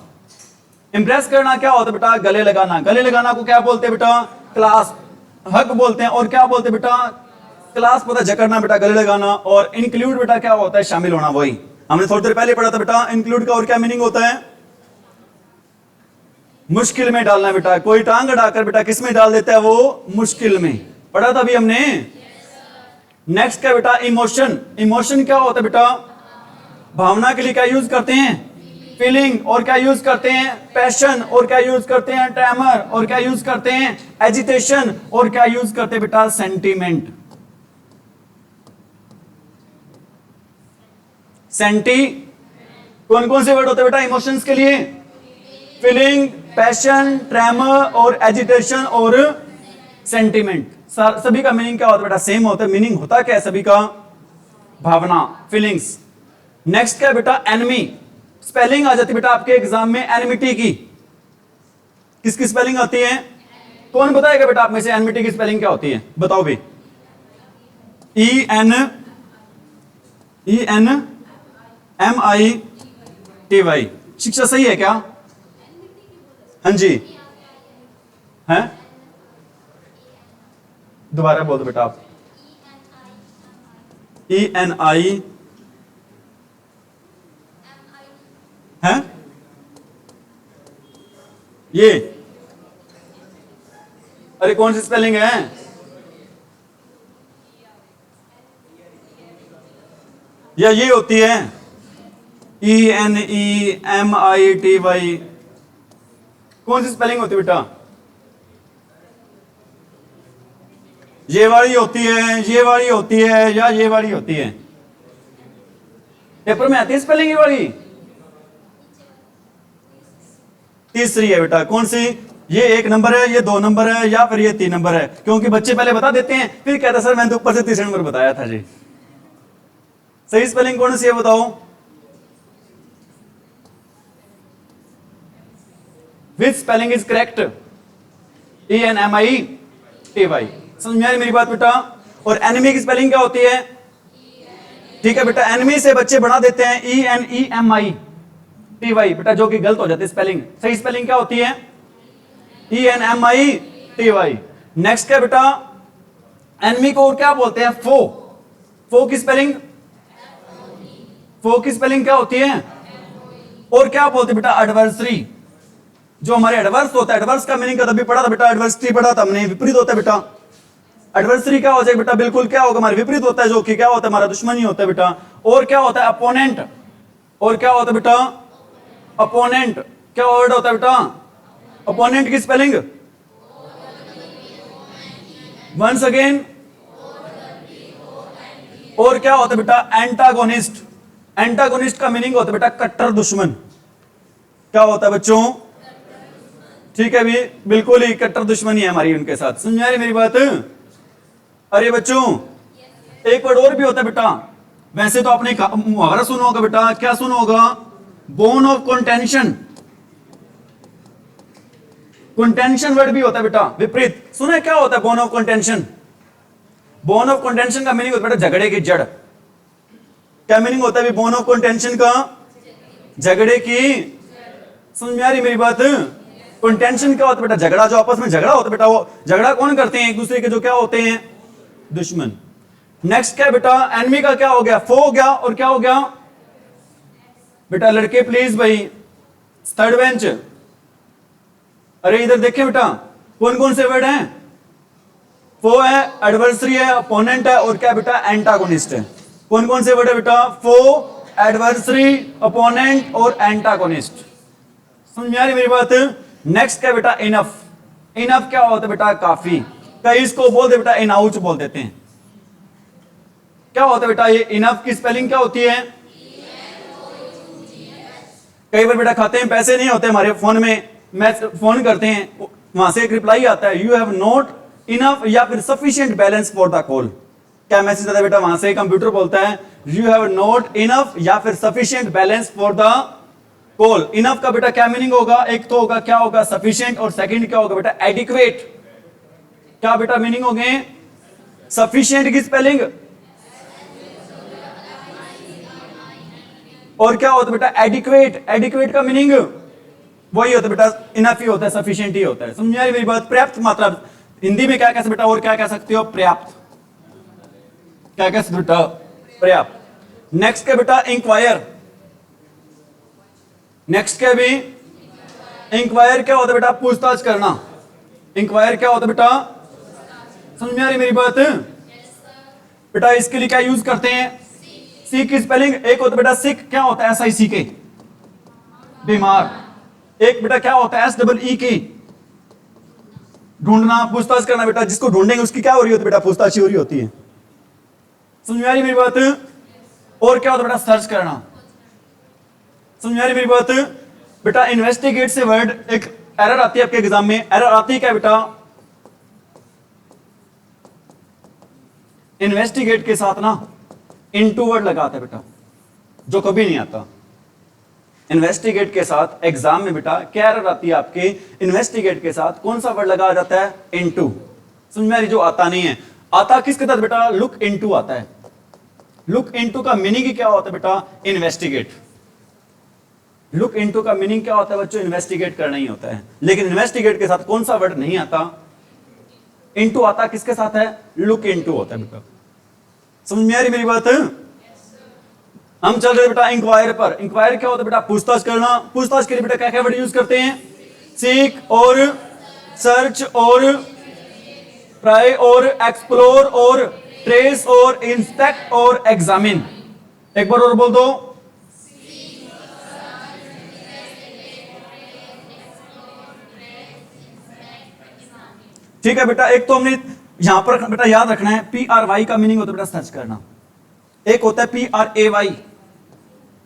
इंप्रेस करना क्या होता है बेटा? गले लगाना। गले लगाना को क्या बोलते हैं बेटा? क्लास्प। हक बोलते हैं। और क्या बोलते हैं बेटा? क्लास्प होता है जकड़ना बेटा, गले लगाना। और इंक्लूड बेटा क्या होता है? शामिल होना। वही हमने थोड़ी देर पहले पढ़ा था बेटा। इंक्लूड का और क्या मीनिंग होता है? मुश्किल में डालना बेटा। कोई टांग अड़ाकर बेटा किस में डाल देता है? वो मुश्किल में। पढ़ा था अभी हमने। नेक्स्ट क्या बेटा? इमोशन। इमोशन क्या होता है बेटा? भावना के लिए क्या यूज करते हैं? फीलिंग। और क्या यूज करते हैं? पैशन। और क्या यूज करते हैं? ट्रेमर। और क्या यूज करते हैं? एजिटेशन। और क्या यूज करते हैं बेटा? सेंटीमेंट। सेंटी। कौन कौन से वर्ड होते हैं बेटा इमोशंस के लिए? फीलिंग, पैशन, ट्रेमर और एजिटेशन और सेंटीमेंट। सभी का मीनिंग क्या होता है बेटा? सेम होता है। मीनिंग होता क्या है सभी का? भावना, फीलिंग्स। नेक्स्ट क्या बेटा? एनिमी। स्पेलिंग आ जाती है बेटा आपके एग्जाम में एनिमिटी की। किसकी स्पेलिंग आती है? कौन बताएगा बेटा आप में से एनिमिटी की स्पेलिंग क्या होती है? बताओ भी। ENMITY। शिक्षा सही है क्या? हाँ जी हैं? दोबारा बोल दो बेटा आप। ENI हैं? ये अरे कौन सी स्पेलिंग है? या ये होती है ENEMITY? कौन सी स्पेलिंग होती है बेटा? ये वाली होती है, ये वाली होती है या ये वाली होती है? पेपर में आती है स्पेलिंग ये वाली? तीसरी है बेटा। कौन सी? ये 1 नंबर है, ये 2 नंबर है या फिर ये 3 नंबर है? क्योंकि बच्चे पहले बता देते हैं फिर कहते सर मैंने तो ऊपर से तीसरे नंबर बताया था जी। सही स्पेलिंग कौन सी है बताओ? Which spelling is correct? ENMITY। समझ में आई मेरी बात बेटा? और एनिमी की स्पेलिंग क्या होती है? ठीक है बेटा, एनिमी से बच्चे बना देते हैं ENEMITY बेटा, जो कि गलत हो जाती है स्पेलिंग। सही स्पेलिंग क्या होती है? ENMITY। नेक्स्ट क्या बेटा? एनिमी को और क्या बोलते हैं? फो। फो की स्पेलिंग? फो की स्पेलिंग क्या होती है? और क्या बोलते हैं बेटा? एडवर्सरी। जो हमारे एडवर्स होता है, एडवर्स का मीनिंग कभी पढ़ा था बेटा? एडवर्सरी पढ़ा था हमने। विपरीत होता है बेटा। एडवर्सरी क्या हो जाएगा बेटा? बिल्कुल क्या होगा? हमारे विपरीत होता है, जो कि क्या होता है? हमारा दुश्मन ही होता है बेटा। और क्या होता है? अपोनेंट। और क्या होता है बेटा? अपोनेंट। क्या वर्ड होता है बेटा? अपोनेंट की स्पेलिंग? Once again. और क्या होता है बेटा? एंटागोनिस्ट। एंटागोनिस्ट का मीनिंग होता है बेटा कट्टर दुश्मन। क्या होता है बच्चों? ठीक है भी, बिल्कुल ही कट्टर दुश्मनी है हमारी उनके साथ। समझ आ रही मेरी बात? अरे बच्चों एक वर्ड और भी होता है बेटा, वैसे तो आपने मुहावरा सुना होगा बेटा, क्या सुना होगा? Bone of contention. Contention word भी होता है बेटा, विपरीत सुना है? क्या होता है bone of contention? Bone of contention का मीनिंग होता है बेटा झगड़े की जड़। क्या मीनिंग होता है बोन ऑफ कंटेंशन का? झगड़े की। समझ में आ रही मेरी बात? कंटेंशन क्या होता है बेटा? झगड़ा, जो आपस में झगड़ा होता है बेटा, वो झगड़ा कौन करते हैं? एक दूसरे के जो क्या होते हैं? दुश्मन। नेक्स्ट क्या बेटा? एनिमी का क्या हो गया? फो हो गया। और क्या हो गया बेटा? लड़के प्लीज भाई, थर्ड बेंच। अरे इधर देखें बेटा, कौन कौन से वर्ड हैं? फो है, एडवर्सरी है, अपोनेंट है, और क्या बेटा? एंटागोनिस्ट है। कौन कौन से वर्ड है बेटा? फो, एडवर्सरी, अपोनेंट और एंटागोनिस्ट। समझ में आ रही मेरी बात? नेक्स्ट क्या बेटा? इनफ। इनफ क्या होता है बेटा? काफी। कई इसको बोल दे बेटा इनाउच बोल देते हैं। क्या होता है बेटा ये इनफ की स्पेलिंग क्या होती है? कई बार बेटा खाते हैं पैसे नहीं होते हमारे फोन में, मैं फोन करते हैं, वहां से एक रिप्लाई आता है, यू हैव नॉट इनफ या फिर sufficient balance for the call. क्या मैसेज आता है बेटा? वहां से कंप्यूटर बोलता है यू हैव नॉट इनफ या फिर sufficient balance for the call. Enough का बेटा क्या मीनिंग होगा? एक तो होगा क्या होगा? सफिशिएंट, और सेकंड क्या होगा बेटा? एडिक्वेट। क्या बेटा मीनिंग हो गए? सफिशिएंट की स्पेलिंग और क्या होता है बेटा? एडिक्वेट। एडिक्वेट का मीनिंग वही होता है बेटा, इनफ ही होता है, सफिशिएंट ही होता है। समझ आई मेरी बात? पर्याप्त मात्रा। हिंदी में क्या कह सकते बेटा? और क्या कह सकते हो? पर्याप्त। क्या कह सकते बेटा? पर्याप्त। नेक्स्ट क्या बेटा? इंक्वायर। नेक्स्ट क्या भी? इंक्वायर क्या होता है बेटा? पूछताछ करना। इंक्वायर क्या होता है बेटा? समझ में आ रही मेरी बात? बेटा इसके लिए क्या यूज करते हैं? सीक की स्पेलिंग एक होता है बेटा सिक, क्या होता है? SICK, बीमार। एक बेटा क्या होता है? SEE, ढूंढना, पूछताछ करना। बेटा जिसको ढूंढेंगे उसकी क्या हो रही होती है बेटा? पूछताछ हो रही होती है। समझ में आ रही मेरी बात? और क्या होता है बेटा? सर्च करना। समझ में आ रही मेरी बात? बेटा इन्वेस्टिगेट से वर्ड, एक एरर आती है आपके एग्जाम में, एरर आती है क्या बेटा? इन्वेस्टिगेट के साथ ना इनटू वर्ड लगाता है बेटा, जो कभी नहीं आता। इन्वेस्टिगेट के साथ एग्जाम में बेटा क्या एरर आती है आपके? इन्वेस्टिगेट के साथ कौन सा वर्ड लगा जाता है? इनटू। समझ में आ रही? जो आता नहीं है। आता किसके साथ बेटा? लुक इनटू आता है। लुक इनटू का मीनिंग क्या होता है बेटा? इन्वेस्टिगेट। लुक इनटू का मीनिंग क्या होता है बच्चों? इन्वेस्टिगेट करना ही होता है। लेकिन इन्वेस्टिगेट के साथ कौन सा वर्ड नहीं आता? इनटू आता। किसके साथ है? लुक इनटू होता है बेटा। समझ में आ रही मेरी बात? हम चल रहे बेटा इंक्वायर पर। इंक्वायर क्या होता है बेटा? पूछताछ करना। पूछताछ के लिए बेटा क्या क्या वर्ड यूज करते हैं? सीक और सर्च और ट्राई और एक्सप्लोर और ट्रेस और इंस्पेक्ट और एग्जामिन। एक बार और बोल दो। ठीक है बेटा, एक तो हमने यहां पर बेटा याद रखना है, PRY का मीनिंग होता है बेटा सर्च करना। एक होता है PRAY,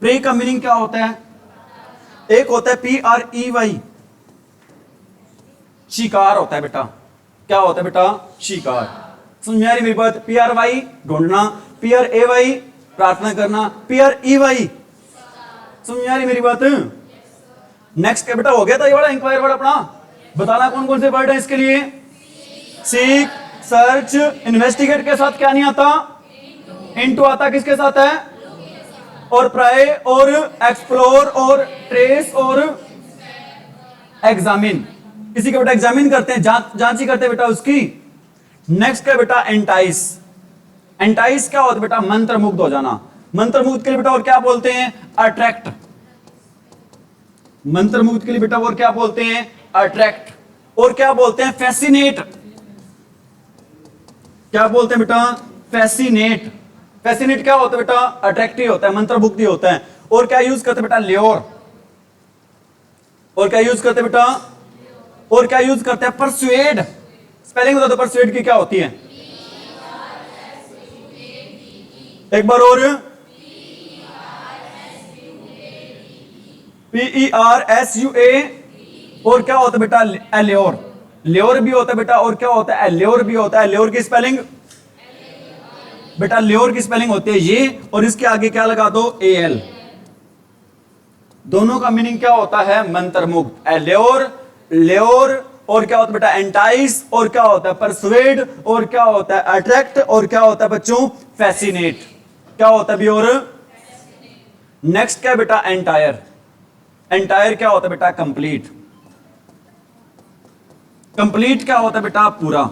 प्रे का मीनिंग क्या होता है? एक होता है PREY, शिकार होता है बेटा। क्या होता है बेटा? शिकार। समझ में आ रही मेरी बात? PRY ढूंढना, PRAY प्रार्थना करना, PREY। समझ में आ रही मेरी बात? नेक्स्ट क्या बेटा? हो गया था ये वाला इंक्वायर वर्ड अपना। बताना कौन कौन से वर्ड है इसके लिए? सीक, सर्च, इन्वेस्टिगेट के साथ क्या नहीं आता? इनटू आता। किसके साथ है? और प्राय और एक्सप्लोर और ट्रेस और एग्जामिन। किसी का बेटा एग्जामिन करते हैं, जांच ही करते हैं बेटा उसकी। नेक्स्ट क्या बेटा? एंटाइस। एंटाइस क्या होता है बेटा? मंत्र मुग्ध हो जाना। मंत्र मुग्ध के लिए बेटा और क्या बोलते हैं? अट्रैक्ट। मंत्र मुग्ध के लिए बेटा और क्या बोलते हैं? अट्रैक्ट। और क्या बोलते हैं? फैसिनेट। क्या बोलते हैं बेटा? फैसिनेट। फैसिनेट क्या होता है बेटा? अट्रैक्टिव होता है, मंत्रमुग्ध होता है। और क्या यूज करते बेटा? ल्योर। और क्या यूज करते बेटा? और क्या यूज करते हैं? परसुएड। स्पेलिंग बता दो परसुएड की क्या होती है? एक बार और। PERSUA। और क्या होता है बेटा? एल्योर। ल्योर भी होता है बेटा और क्या होता है? एल्योर भी होता है। ल्योर की स्पेलिंग बेटा ल्योर की स्पेलिंग होती है ये, और इसके आगे क्या लगा दो, AL। दोनों का मीनिंग क्या होता है, मंत्रमुग्ध। ल्योर, ल्योर, और क्या होता है बेटा, एंटाइस, और क्या होता है परसुएड, और क्या होता है अट्रैक्ट, और क्या होता है बच्चों, फैसिनेट। क्या होता है भी, और नेक्स्ट क्या बेटा, एंटायर। एंटायर क्या होता है बेटा, कंप्लीट। कंप्लीट क्या होता है बेटा, पूरा।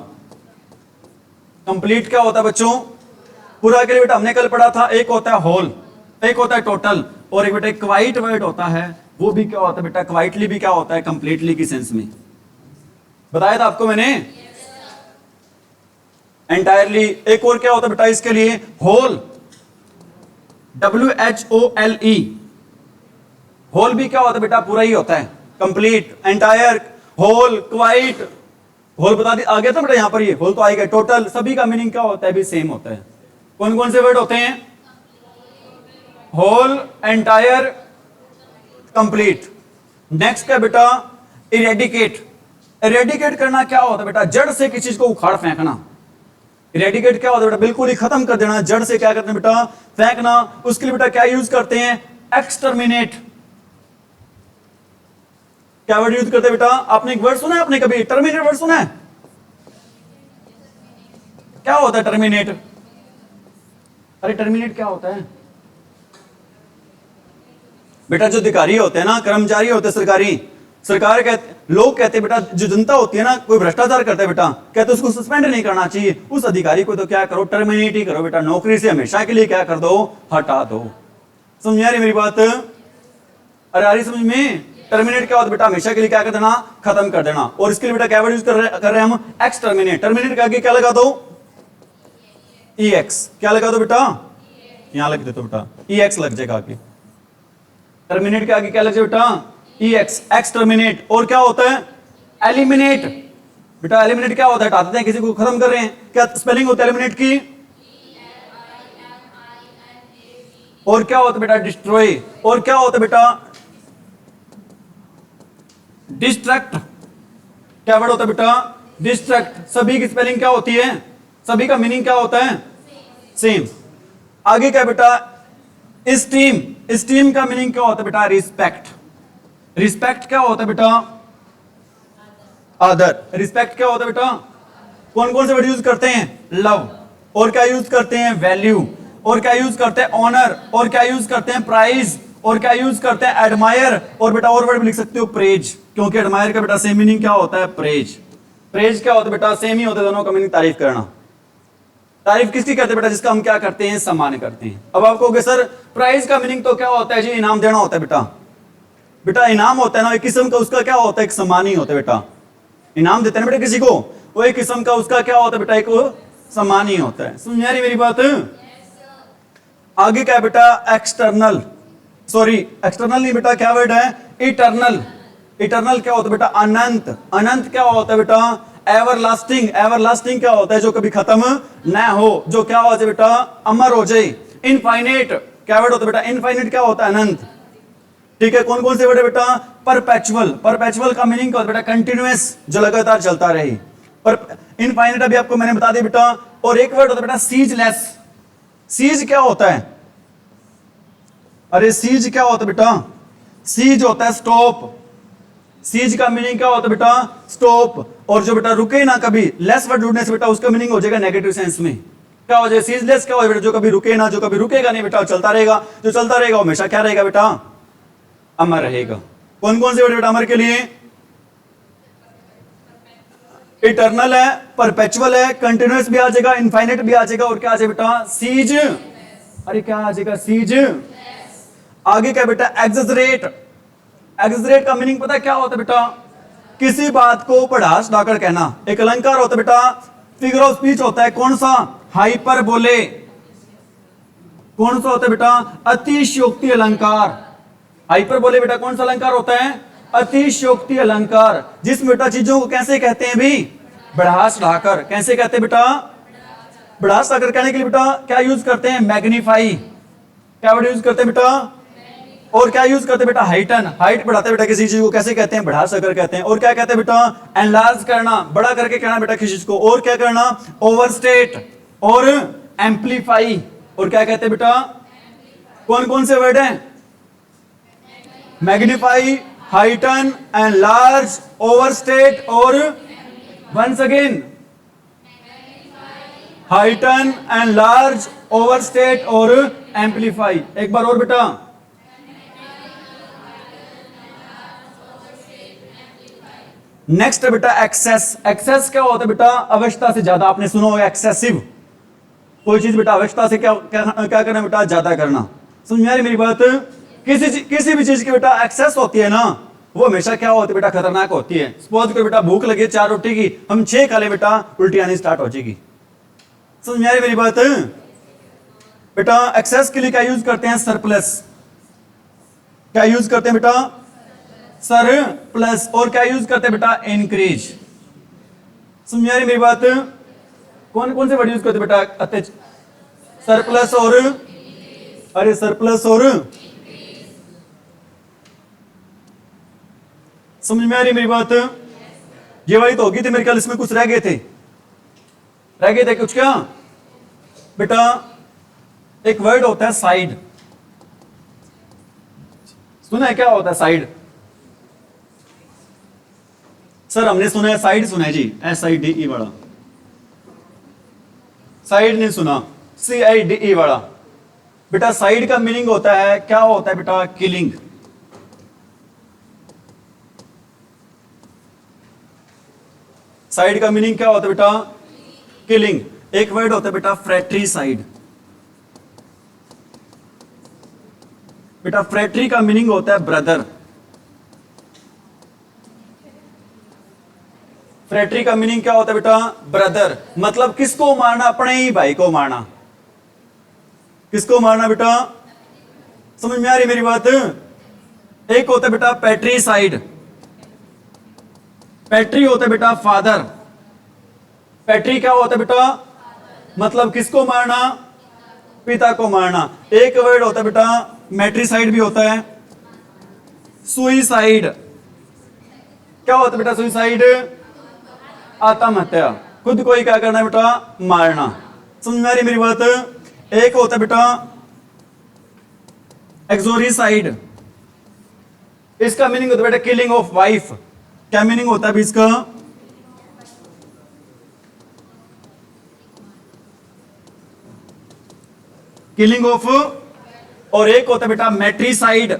कंप्लीट क्या होता है बच्चों, पूरा के लिए बेटा हमने कल पढ़ा था, एक होता है होल, एक होता है टोटल, और एक बेटा क्वाइट वर्ड होता है, वो भी क्या होता है बेटा, क्वाइटली भी क्या होता है, कंप्लीटली की सेंस में बताया था आपको मैंने। एंटायरली, एक और क्या होता है बेटा इसके लिए, होल, WHOLE। होल भी क्या होता है बेटा, पूरा ही होता है, complete, entire, whole, quite. Whole बता दी आ गया था बेटा, यहां पर ये होल तो आएगा। टोटल, सभी का मीनिंग क्या होता है भी, सेम होता है। कौन कौन से वर्ड होते हैं, होल, एंटायर, कंप्लीट। नेक्स्ट क्या बेटा, इरेडिकेट। इरेडिकेट करना क्या होता है बेटा, जड़ से किसी चीज को उखाड़ फेंकना। इरेडिकेट क्या होता है बेटा, बिल्कुल ही खत्म कर देना, जड़ से क्या करते हैं बेटा, फेंकना। उसके लिए बेटा क्या यूज करते हैं, एक्सटर्मिनेट। क्या वर्ड यूज करते हैं बेटा, आपने एक वर्ड सुना है, आपने कभी टर्मिनेट वर्ड सुना है, क्या होता है टर्मिनेट, अरे टर्मिनेट क्या होता है बेटा, जो अधिकारी होते हैं ना, कर्मचारी होते हैं सरकारी, सरकार कहते, लोग कहते हैं बेटा, जो जनता होती है ना, कोई भ्रष्टाचार करता है बेटा, कहते उसको सस्पेंड नहीं करना चाहिए, उस अधिकारी को तो क्या करो, टर्मिनेट ही करो बेटा, नौकरी से हमेशा के लिए क्या कर दो, हटा दो। समझ आ रही मेरी बात, अरे आ रही समझ में। टर्मिनेट क्या होता है बेटा, हमेशा के लिए क्या कर देना, खत्म कर देना। और इसके लिए बेटा क्या वर्ड यूज कर रहे हैं हम, एक्सटर्मिनेट। टर्मिनेट के आगे क्या लगा दो, EX। क्या लगा दो बेटा, यहां लग देते बेटा, EX लग जाएगा आगे। टर्मिनेट के आगे क्या लग जाए बेटा, EX, एक्सटर्मिनेट। और क्या होता है, एलिमिनेट। बेटा एलिमिनेट क्या होता है, हटा देते हैं, किसी को खत्म कर रहे हैं। क्या स्पेलिंग होता है एलिमिनेट की, और क्या होता है बेटा, डिस्ट्रॉय। और क्या होता है बेटा, डिस्ट्रैक्ट। क्या वर्ड होता है बेटा, डिस्ट्रैक्ट। सभी की स्पेलिंग क्या होती है, सभी का मीनिंग क्या होता है, सेम। आगे क्या बेटा, स्टीम। स्टीम का मीनिंग क्या होता है बेटा, रिस्पेक्ट। रिस्पेक्ट क्या होता है बेटा, आदर। रिस्पेक्ट क्या होता है बेटा, कौन कौन से वर्ड यूज करते हैं, लव, और क्या यूज करते हैं, वैल्यू, और क्या यूज करते हैं, ऑनर, और क्या यूज करते हैं, प्राइज, और क्या यूज करते हैं, एडमायर। और बेटा और वर्ड भी लिख सकते हो, प्रेज, क्योंकि एडमायर का बेटा सेम मीनिंग क्या होता है, प्रेज। प्रेज क्या होता है बेटा, सेम ही होता है दोनों का मीनिंग, तारीफ करना। तारीफ किसकी करते हैं बेटा, जिसका हम क्या करते हैं, सम्मान करते हैं। अब आप कहोगे सर प्राइज का मीनिंग तो क्या होता है जी, इनाम देना होता है बेटा। बेटा इनाम होता है ना एक किस्म का, उसका क्या होता है, एक सम्मान ही होता है बेटा। इनाम देते हैं ना बेटा किसी को, वो एक किस्म का उसका क्या होता है बेटा, एक सम्मान ही होता है। समझ आ रही मेरी बात। आगे क्या है बेटा, एक्सटर्नल, सॉरी एक्सटर्नल नहीं बेटा, क्या वर्ड है, इटर्नल। इटर्नल क्या होता है बेटा, अनंत। अनंत क्या होता है बेटा, एवरलास्टिंग। एवरलास्टिंग क्या होता है, जो कभी खत्म न हो, जो क्या होता है बेटा, अमर हो जाए। इनफाइनेट क्या वर्ड होता है बेटा, इनफाइनेट क्या होता है, अनंत। ठीक है, कौन कौन से वर्ड है बेटा, परपेचुअल। परपेचुअल का मीनिंग क्या होता है बेटा, कंटिन्यूअस, जो लगातार चलता रहे। पर इनफाइनेट अभी आपको मैंने बता दिया बेटा। और एक वर्ड होता है बेटा, सीजलेस। सीज क्या होता है, अरे सीज क्या होता है बेटा, सीज होता है स्टॉप। सीज का मीनिंग क्या होता है बेटा, स्टॉप। और जो बेटा रुके ना कभी, लेस वर्ड जुड़ने से बेटा उसका मीनिंग हो जाएगा नेगेटिव सेंस में। क्या हो जाएगा, सीजलेस क्या हो जाएगा बेटा, जो कभी रुके ना, जो कभी रुकेगा नहीं बेटा, चलता रहेगा। जो चलता रहेगा हमेशा क्या रहेगा बेटा, अमर रहेगा। कौन कौन से वर्ड बेटा अमर के लिए, इटर्नल है, परपेचुअल है, कंटिन्यूअस भी आ जाएगा, इनफाइनाइट भी आ जाएगा, और क्या आ जाएगा बेटा, सीज। अरे क्या आ जाएगा, सीज। आगे क्या बेटा, एग्जैजरेट। एग्जैजरेट का मीनिंग पता है क्या होता है बेटा, किसी बात को बढ़ा चढ़ाकर कहना। एक अलंकार होता है बेटा, फिगर ऑफ स्पीच होता है, कौन सा, हाइपरबोले। कौन सा होता है बेटा, अतिशयोक्ति अलंकार। हाइपरबोले बेटा कौन सा अलंकार होता है, अतिशयोक्ति अलंकार, जिसमें बेटा चीजों को कैसे कहते हैं भी, बढ़ा चढ़ाकर। कैसे कहते हैं बेटा, बढ़ा चढ़ाकर कहने के लिए बेटा क्या यूज करते हैं, मैग्नीफाई। क्या वर्ड यूज करते हैं बेटा, और क्या यूज करते हैं बेटा, हाइटन। हाइट बढ़ाते हैं बेटा किसी चीज को, कैसे कहते हैं, बढ़ा चढ़ाकर कहते हैं। और क्या कहते हैं बेटा, एनलार्ज करना, बड़ा करके कहना बेटा किसी चीज को। और क्या करना, ओवरस्टेट। और एम्पलीफाई और क्या कहते हैं बेटा? कौन कौन से वर्ड हैं? Magnify, heighten enlarge, overstate और once again heighten enlarge, overstate और एम्पलीफाई। एक बार और बेटा। नेक्स्ट है बेटा एक्सेस। एक्सेस क्या होता है बेटा? आवश्यकता से ज्यादा। आपने सुना होगा एक्सेसिव, कोई चीज बेटा आवश्यकता से क्या क्या करना बेटा? ज्यादा करना। समझ में आ रही मेरी बात? किसी भी चीज की बेटा एक्सेस होती है ना, वो हमेशा क्या होती है बेटा? खतरनाक होती है। सपोज करो बेटा भूख लगी 4 रोटी की, हम 6 खा ले बेटा, उल्टी आनी स्टार्ट हो जाएगी। समझ में आ रही मेरी बात? बेटा एक्सेस के लिए क्या यूज करते हैं? सरप्लस। क्या यूज करते हैं बेटा? सरप्लस। और क्या यूज करते हैं बेटा? इंक्रीज। समझ में आ रही मेरी बात? कौन कौन से वर्ड यूज करते बेटा? सरप्लस और, अरे सरप्लस और, समझ में आ रही मेरी बात? ये वाली तो होगी थी मेरे ख्याल, इसमें कुछ रह गए थे कुछ क्या बेटा? एक वर्ड होता है साइड। सुना है क्या होता है साइड? सर हमने सुना है साइड, सुना है जी, SIDE वाला। साइड नहीं सुना, CIDE वाला। बेटा साइड का मीनिंग होता है, क्या होता है बेटा? किलिंग। साइड का मीनिंग क्या होता है बेटा? किलिंग। एक वर्ड होता है बेटा फ्रैट्रीसाइड। बेटा फ्रैट्री का मीनिंग होता है ब्रदर। फ्रैट्री का मीनिंग क्या होता है बेटा? ब्रदर। मतलब किसको मारना? अपने ही भाई को मारना। किसको मारना बेटा? समझ में आ रही मेरी बात? एक होता है बेटा पैट्रीसाइड। पैट्री होता है बेटा फादर। पैट्री क्या होता है बेटा? मतलब किसको मारना? पिता को मारना। एक वर्ड होता है बेटा मैट्रीसाइड भी होता है। सुइसाइड। क्या होता है बेटा? सुइसाइड आत्महत्या, खुद को ही क्या करना है बेटा? मारना। समझ में आ रही मेरी बात? एक होता है बेटा एक्सोरिसाइड। इसका मीनिंग होता है बेटा किलिंग ऑफ वाइफ। क्या मीनिंग होता है इसका? Killing of. और एक होता है बेटा मैट्रीसाइड।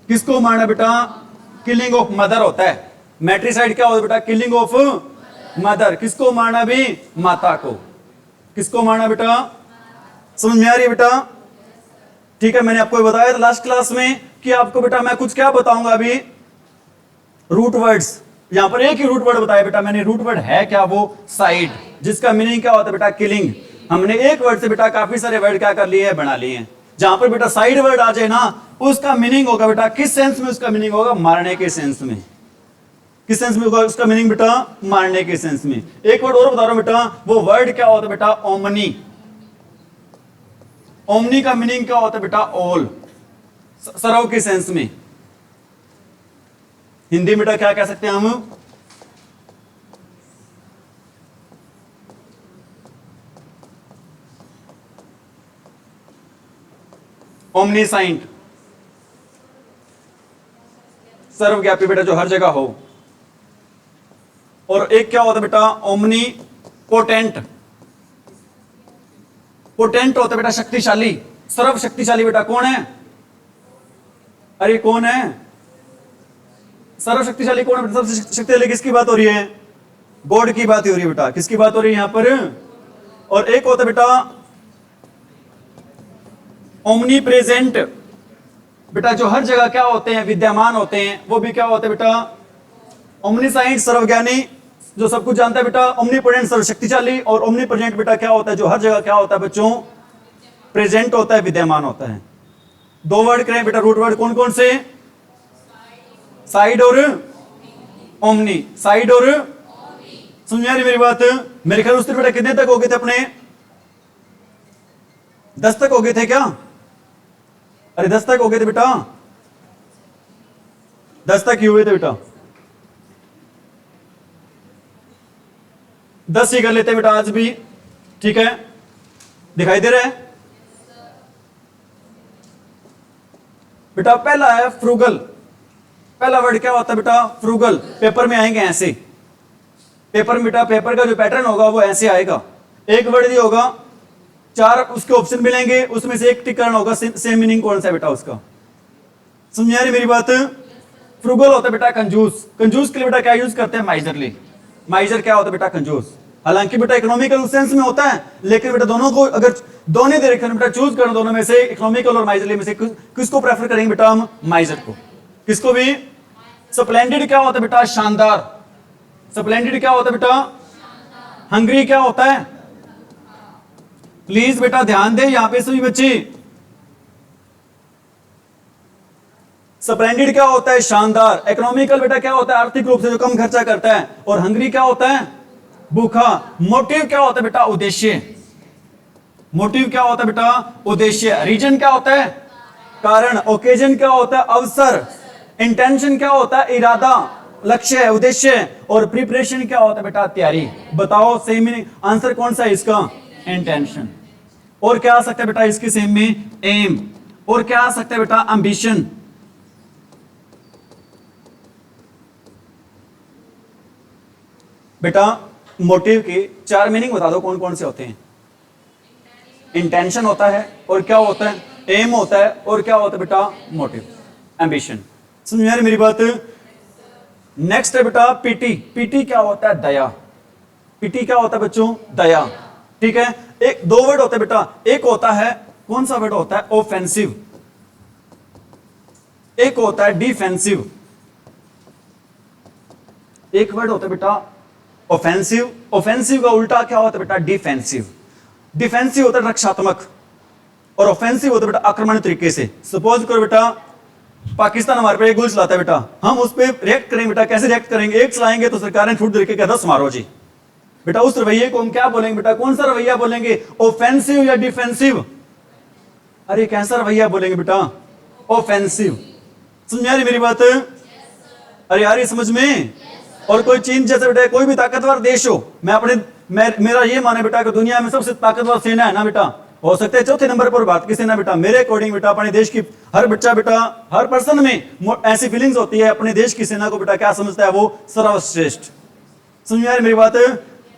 किसको मारना बेटा? किलिंग ऑफ मदर होता है। मैट्रीसाइड क्या होता है बेटा? Killing of mother. किसको मारना भी? माता को। किसको मारना बेटा? समझ में आ रही है बेटा? ठीक है, मैंने आपको बताया था लास्ट क्लास में कि आपको बेटा मैं कुछ क्या बताऊंगा अभी, रूट वर्ड्स। यहां पर एक ही रूट वर्ड बताया बेटा मैंने। रूट वर्ड है क्या? वो साइड, जिसका मीनिंग क्या होता है बेटा? किलिंग। हमने एक वर्ड से बेटा काफी सारे वर्ड क्या कर लिए हैं? बना लिए हैं। जहां पर बेटा साइड वर्ड आ जाए ना, उसका मीनिंग होगा बेटा किस सेंस में? उसका मीनिंग होगा मारने के सेंस में। किस सेंस में होगा उसका मीनिंग बेटा? मारने के सेंस में। एक वर्ड और बता रहा हूं बेटा, वो वर्ड क्या होता है बेटा? ओमनी। ओमनी का मीनिंग क्या होता है बेटा? ऑल, सर्व के सेंस में। हिंदी में बेटा क्या कह सकते हैं हम? ओमनीसाइंट, सर्वव्यापी बेटा, जो हर जगह हो। और एक क्या होता है बेटा? Omni potent. पोटेंट होता है बेटा शक्तिशाली, सर्व शक्तिशाली। बेटा कौन है? अरे कौन है? सर्व शक्तिशाली कौन है? सर्व शक्तिशाली किसकी बात हो रही है? गॉड की बात हो रही है बेटा। किसकी बात हो रही है यहां पर? और एक होता है बेटा ओमनी प्रेजेंट। बेटा जो हर जगह क्या होते हैं? विद्यमान होते हैं। वो भी क्या होते हैं बेटा? ओमनीसाइंट, सर्वज्ञानी, जो सब कुछ जानता है बेटा। ओमनीपोटेंट, सर्वशक्तिशाली। और ओमनीप्रेजेंट बेटा क्या होता है? जो हर जगह क्या होता है बच्चों? प्रेजेंट होता है, विद्यमान होता है। दो वर्ड करें बेटा रूट वर्ड, कौन कौन से? साइड और ओमनी। साइड और, समझ में आ रही मेरी बात? मेरे ख्याल उस दिन बेटा कितने तक हो गए थे अपने? 10 तक हो गए थे क्या? अरे 10 तक हो गए थे बेटा, 10 तक ही हुए थे बेटा। 10 ही कर लेते बेटा आज भी। ठीक है, दिखाई दे रहा है बेटा? पहला है फ्रूगल। पहला वर्ड क्या होता है बेटा? फ्रूगल। पेपर में आएंगे ऐसे, पेपर में बेटा पेपर का जो पैटर्न होगा वो ऐसे आएगा। एक वर्ड ये होगा, चार उसके ऑप्शन मिलेंगे, उसमें से एक टिक करना होगा। सेम मीनिंग कौन सा है बेटा उसका? समझ आ रही मेरी बात? फ्रूगल होता है बेटा कंजूस। कंजूस के लिए बेटा क्या यूज करते हैं? माइजरली। माइजर क्या होता है बेटा? कंजूस। हालांकि बेटा इकोनॉमिकल सेंस में होता है, लेकिन बेटा दोनों को अगर दोनों डायरेक्शन बेटा चूज करना, दोनों में से इकोनॉमिकल और माइजरली में से किसको प्रेफर करेंगे बेटा हम? माइजर को। किसको भी? स्प्लेंडेड क्या होता है बेटा? शानदार। स्प्लेंडेड क्या होता है बेटा? हंग्री क्या होता है? प्लीज बेटा ध्यान दे यहां पे सभी बच्चे। स्प्लेंडेड क्या होता है? शानदार। इकोनॉमिकल बेटा क्या होता है? आर्थिक रूप से जो कम खर्चा करता है। और हंग्री क्या होता है? भूखा। मोटिव क्या होता है बेटा? उद्देश्य। मोटिव क्या होता है बेटा? उद्देश्य। रीजन क्या होता है? कारण। ओकेजन क्या होता है? अवसर। इंटेंशन क्या होता है? इरादा, लक्ष्य, उद्देश्य। और प्रिपरेशन क्या होता है बेटा? तैयारी। बताओ सेम मीनिंग आंसर कौन सा है इसका? इंटेंशन। और क्या आ सकता है बेटा इसके सेम में? एम। और क्या आ सकता है बेटा? एम्बिशन। बेटा मोटिव के चार मीनिंग बता दो कौन कौन से होते हैं? इंटेंशन होता है, और क्या होता है? एम होता है, और क्या होता है बेटा? Motive, ambition. समझ में आ रही मेरी बात? नेक्स्ट है बेटा पीटी। पीटी क्या होता है? दया। पीटी क्या होता है बच्चों? दया। ठीक है, एक दो वर्ड होते हैं बेटा। एक होता है, कौन सा वर्ड होता है? ऑफेंसिव। एक होता है डिफेंसिव। एक वर्ड होता है बेटा ऑफेंसिव। ऑफेंसिव का उल्टा क्या होता है बेटा? डिफेंसिव। डिफेंसिव होता है रक्षात्मक, और ऑफेंसिव होता है बेटा आक्रमण तरीके से। सपोज करो बेटा पाकिस्तान हमारे पे एक गोली चलाता है बेटा, हम उस पर रिएक्ट करेंगे बेटा। कैसे रिएक्ट करेंगे? एक चलाएंगे तो सरकार ने छूट दे के कहता मारो जी। बेटा उस रवैये को हम क्या बोलेंगे बेटा? कौन सा रवैया बोलेंगे? ऑफेंसिव या डिफेंसिव? अरे कैसा रवैया बोलेंगे बेटा? ऑफेंसिव। समझ आ रही मेरी बात? अरे यार ये समझ में। और कोई चीन जैसे बेटा कोई भी ताकतवर देश हो, मेरा ये माने बेटा कि दुनिया में सबसे ताकतवर सेना है ना बेटा, हो सकता है चौथे नंबर पर भारत की सेना बेटा। मेरे अकॉर्डिंग बेटा अपने देश की हर बच्चा बेटा, हर पर्सन में ऐसी फीलिंग्स होती है, अपने देश की सेना को बेटा क्या समझता है? वो सर्वश्रेष्ठ। समझ में आ रही मेरी बात?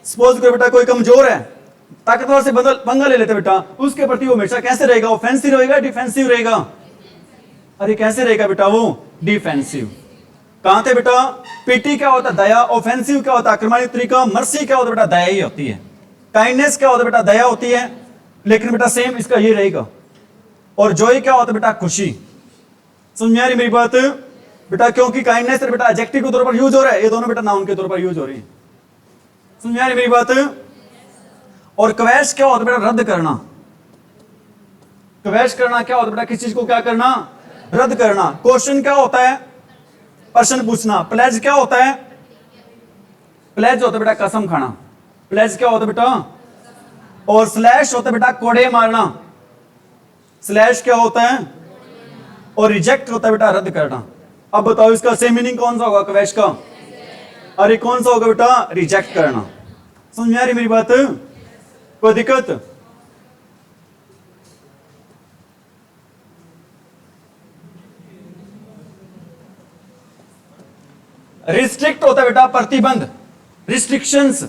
सपोज करो बेटा कोई कमजोर है, ताकतवर से पंगा ले लेते बेटा, उसके प्रति वो हमेशा कैसे रहेगा? ऑफेंसिव रहेगा, डिफेंसिव रहेगा? अरे कैसे रहेगा बेटा? वो डिफेंसिव। कहां थे बेटा? पीटी क्या होता है? दया। ऑफेंसिव क्या होता है? आक्रमणात्मक तरीका। मर्सी क्या होता है बेटा? दया ही होती है। काइंडनेस क्या होता है बेटा? दया होती है, लेकिन बेटा सेम इसका ये रहेगा। और जॉय क्या होता है बेटा? खुशी। समझ में आ रही मेरी बात बेटा? क्योंकि काइंडनेस बेटा एडजेक्टिव के तौर पर यूज हो रहा है, ये दोनों बेटा नाउन के तौर पर यूज हो रही है। समझ में आ रही मेरी बात? और क्वैश क्या होता है बेटा? रद्द करना। क्वैश करना क्या होता है बेटा? किसी चीज को क्या करना? रद्द करना। क्वेश्चन क्या होता है? प्रश्न पूछना। प्लेज क्या होता है? प्लेज होता है बेटा कसम खाना। प्लेज क्या होता है बेटा? और स्लैश होता है बेटा कोड़े मारना। स्लैश क्या होता है? और रिजेक्ट होता है बेटा रद्द करना। अब बताओ इसका सेम मीनिंग कौन सा होगा क्वैश का? अरे कौन सा होगा बेटा? रिजेक्ट करना। समझ में आ रही मेरी बात? कोई दिक्कत? रिस्ट्रिक्ट होता है बेटा प्रतिबंध, रिस्ट्रिक्शंस।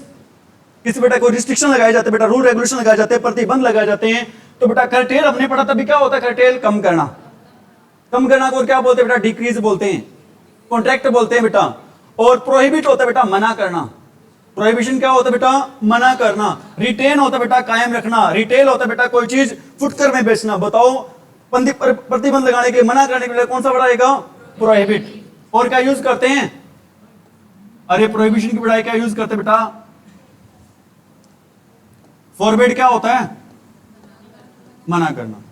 किसी बेटा को रिस्ट्रिक्शन लगाए जाते हैं बेटा, रूल रेगुलेशन लगाए जाते हैं, प्रतिबंध लगाए जाते हैं। तो बेटा कर्टेल हमने पढ़ा तभी क्या होता है? कर्टेल कम करना। कम करना को क्या बोलते हैं बेटा? डिक्रीज बोलते हैं, कॉन्ट्रैक्ट बोलते हैं बेटा। और प्रोहिबिट होता है बेटा मना करना। प्रोहिबिशन क्या होता है बेटा? मना करना। रिटेन होता है बेटा कायम रखना। रिटेल होता है बेटा कोई चीज फुटकर में बेचना। बताओ प्रतिबंध लगाने के, मना करने के लिए कौन सा वर्ड आएगा? प्रोहिबिट। और क्या यूज करते हैं? अरे प्रोहिबिशन की बजाय क्या यूज करते बेटा? फॉरबिड क्या होता है? मना करना।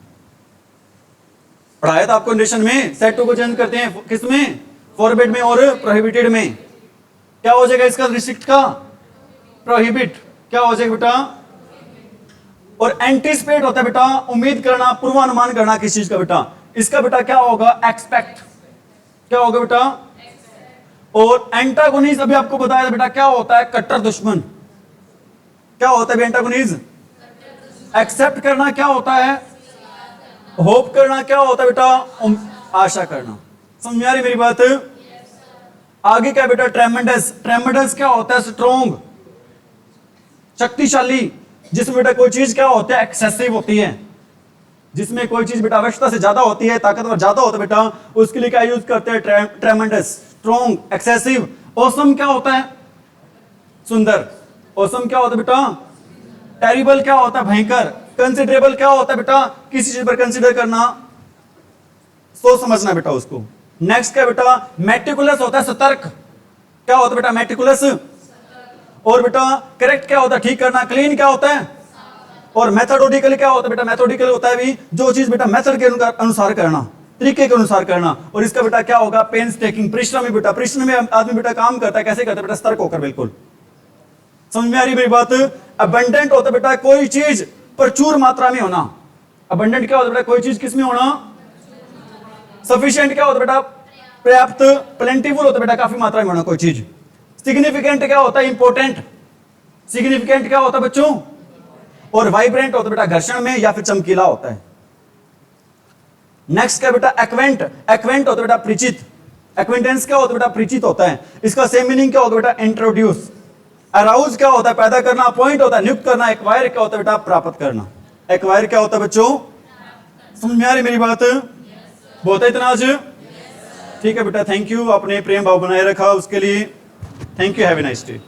पढ़ाया था आपको नेशन में, सेट टू को चेंज करते हैं किसमें? फॉरबिड में और प्रोहिबिटेड में। क्या हो जाएगा इसका? रिस्ट्रिक्ट का प्रोहिबिट क्या हो जाएगा बेटा? और एंटीसिपेट होता है बेटा उम्मीद करना, पूर्वानुमान करना किसी चीज का बेटा। इसका बेटा क्या होगा? एक्सपेक्ट। क्या होगा बेटा? और एंटागोनिस्ट अभी आपको बताया था बेटा क्या होता है? कट्टर दुश्मन। क्या होता है एंटागोनिस्ट? एक्सेप्ट करना क्या होता है? होप करना क्या होता है बेटा? आशा करना। समझ में आ रही मेरी बात? आगे क्या बेटा? ट्रेमेंडस। ट्रेमेंडस क्या होता है? स्ट्रोंग, शक्तिशाली। जिसमें बेटा कोई चीज क्या होती है? एक्सेसिव होती है। जिसमें कोई चीज बेटा आवश्यकता से ज्यादा होती है, ताकतवर ज्यादा होता है बेटा, उसके लिए क्या यूज करते हैं? ट्रेमेंडस, स्ट्रोंग, एक्सेसिव। ऑसम क्या होता है? सुंदर। ऑसम क्या होता है बेटा? टेरिबल क्या होता है? भयंकर। कंसिडरेबल क्या होता है बेटा? किसी चीज पर कंसिडर करना, सोच समझना बेटा उसको। नेक्स्ट क्या बेटा? मेटिकुलस होता है सतर्क। क्या होता है बेटा? मेटिकुलस। और बेटा करेक्ट क्या होता है? ठीक करना। क्लीन क्या होता है? और मेथोडोडिकल क्या होता है बेटा? मेथोडिकल होता है भी जो चीज बेटा मेथड के अनुसार करना, तरीके के अनुसार करना। और इसका बेटा क्या होगा? पेन्स टेकिंग, परिश्रमी बेटा। परिश्रमी आदमी बेटा काम करता है, कैसे करता है बेटा? सतर्क होकर, बिल्कुल। समझ में आ रही मेरी बात? अबंडेंट होता है बेटा कोई चीज प्रचुर मात्रा में होना। अबंडेंट क्या होता है बेटा? कोई चीज किसमें होना? सफिशिएंट क्या होता है बेटा? पर्याप्त। प्लेंटीफुल होता है बेटा काफी मात्रा में होना कोई चीज। सिग्निफिकेंट क्या होता है? इंपॉर्टेंट। सिग्निफिकेंट क्या होता है बच्चों? और वाइब्रेंट होता है बेटा घर्षण में या फिर चमकीला होता है। नेक्स्ट क्या बेटा? एक्वेंट। एक्वेंट होता है बेटा परिचित। एक्वेंटेंस क्या होता है बेटा? परिचित होता है। इसका सेम मीनिंग क्या होता है बेटा? इंट्रोड्यूस। अराउज क्या होता है? पैदा करना। अपॉइंट होता है नियुक्त करना। एक्वायर क्या होता है बेटा? प्राप्त करना। एक्वायर क्या होता है बच्चों? समझ में आ रही मेरी बात? बहुत है इतना आज? ठीक है बेटा, थैंक यू। आपने प्रेम भाव बनाए रखा उसके लिए thank you. Have a nice day.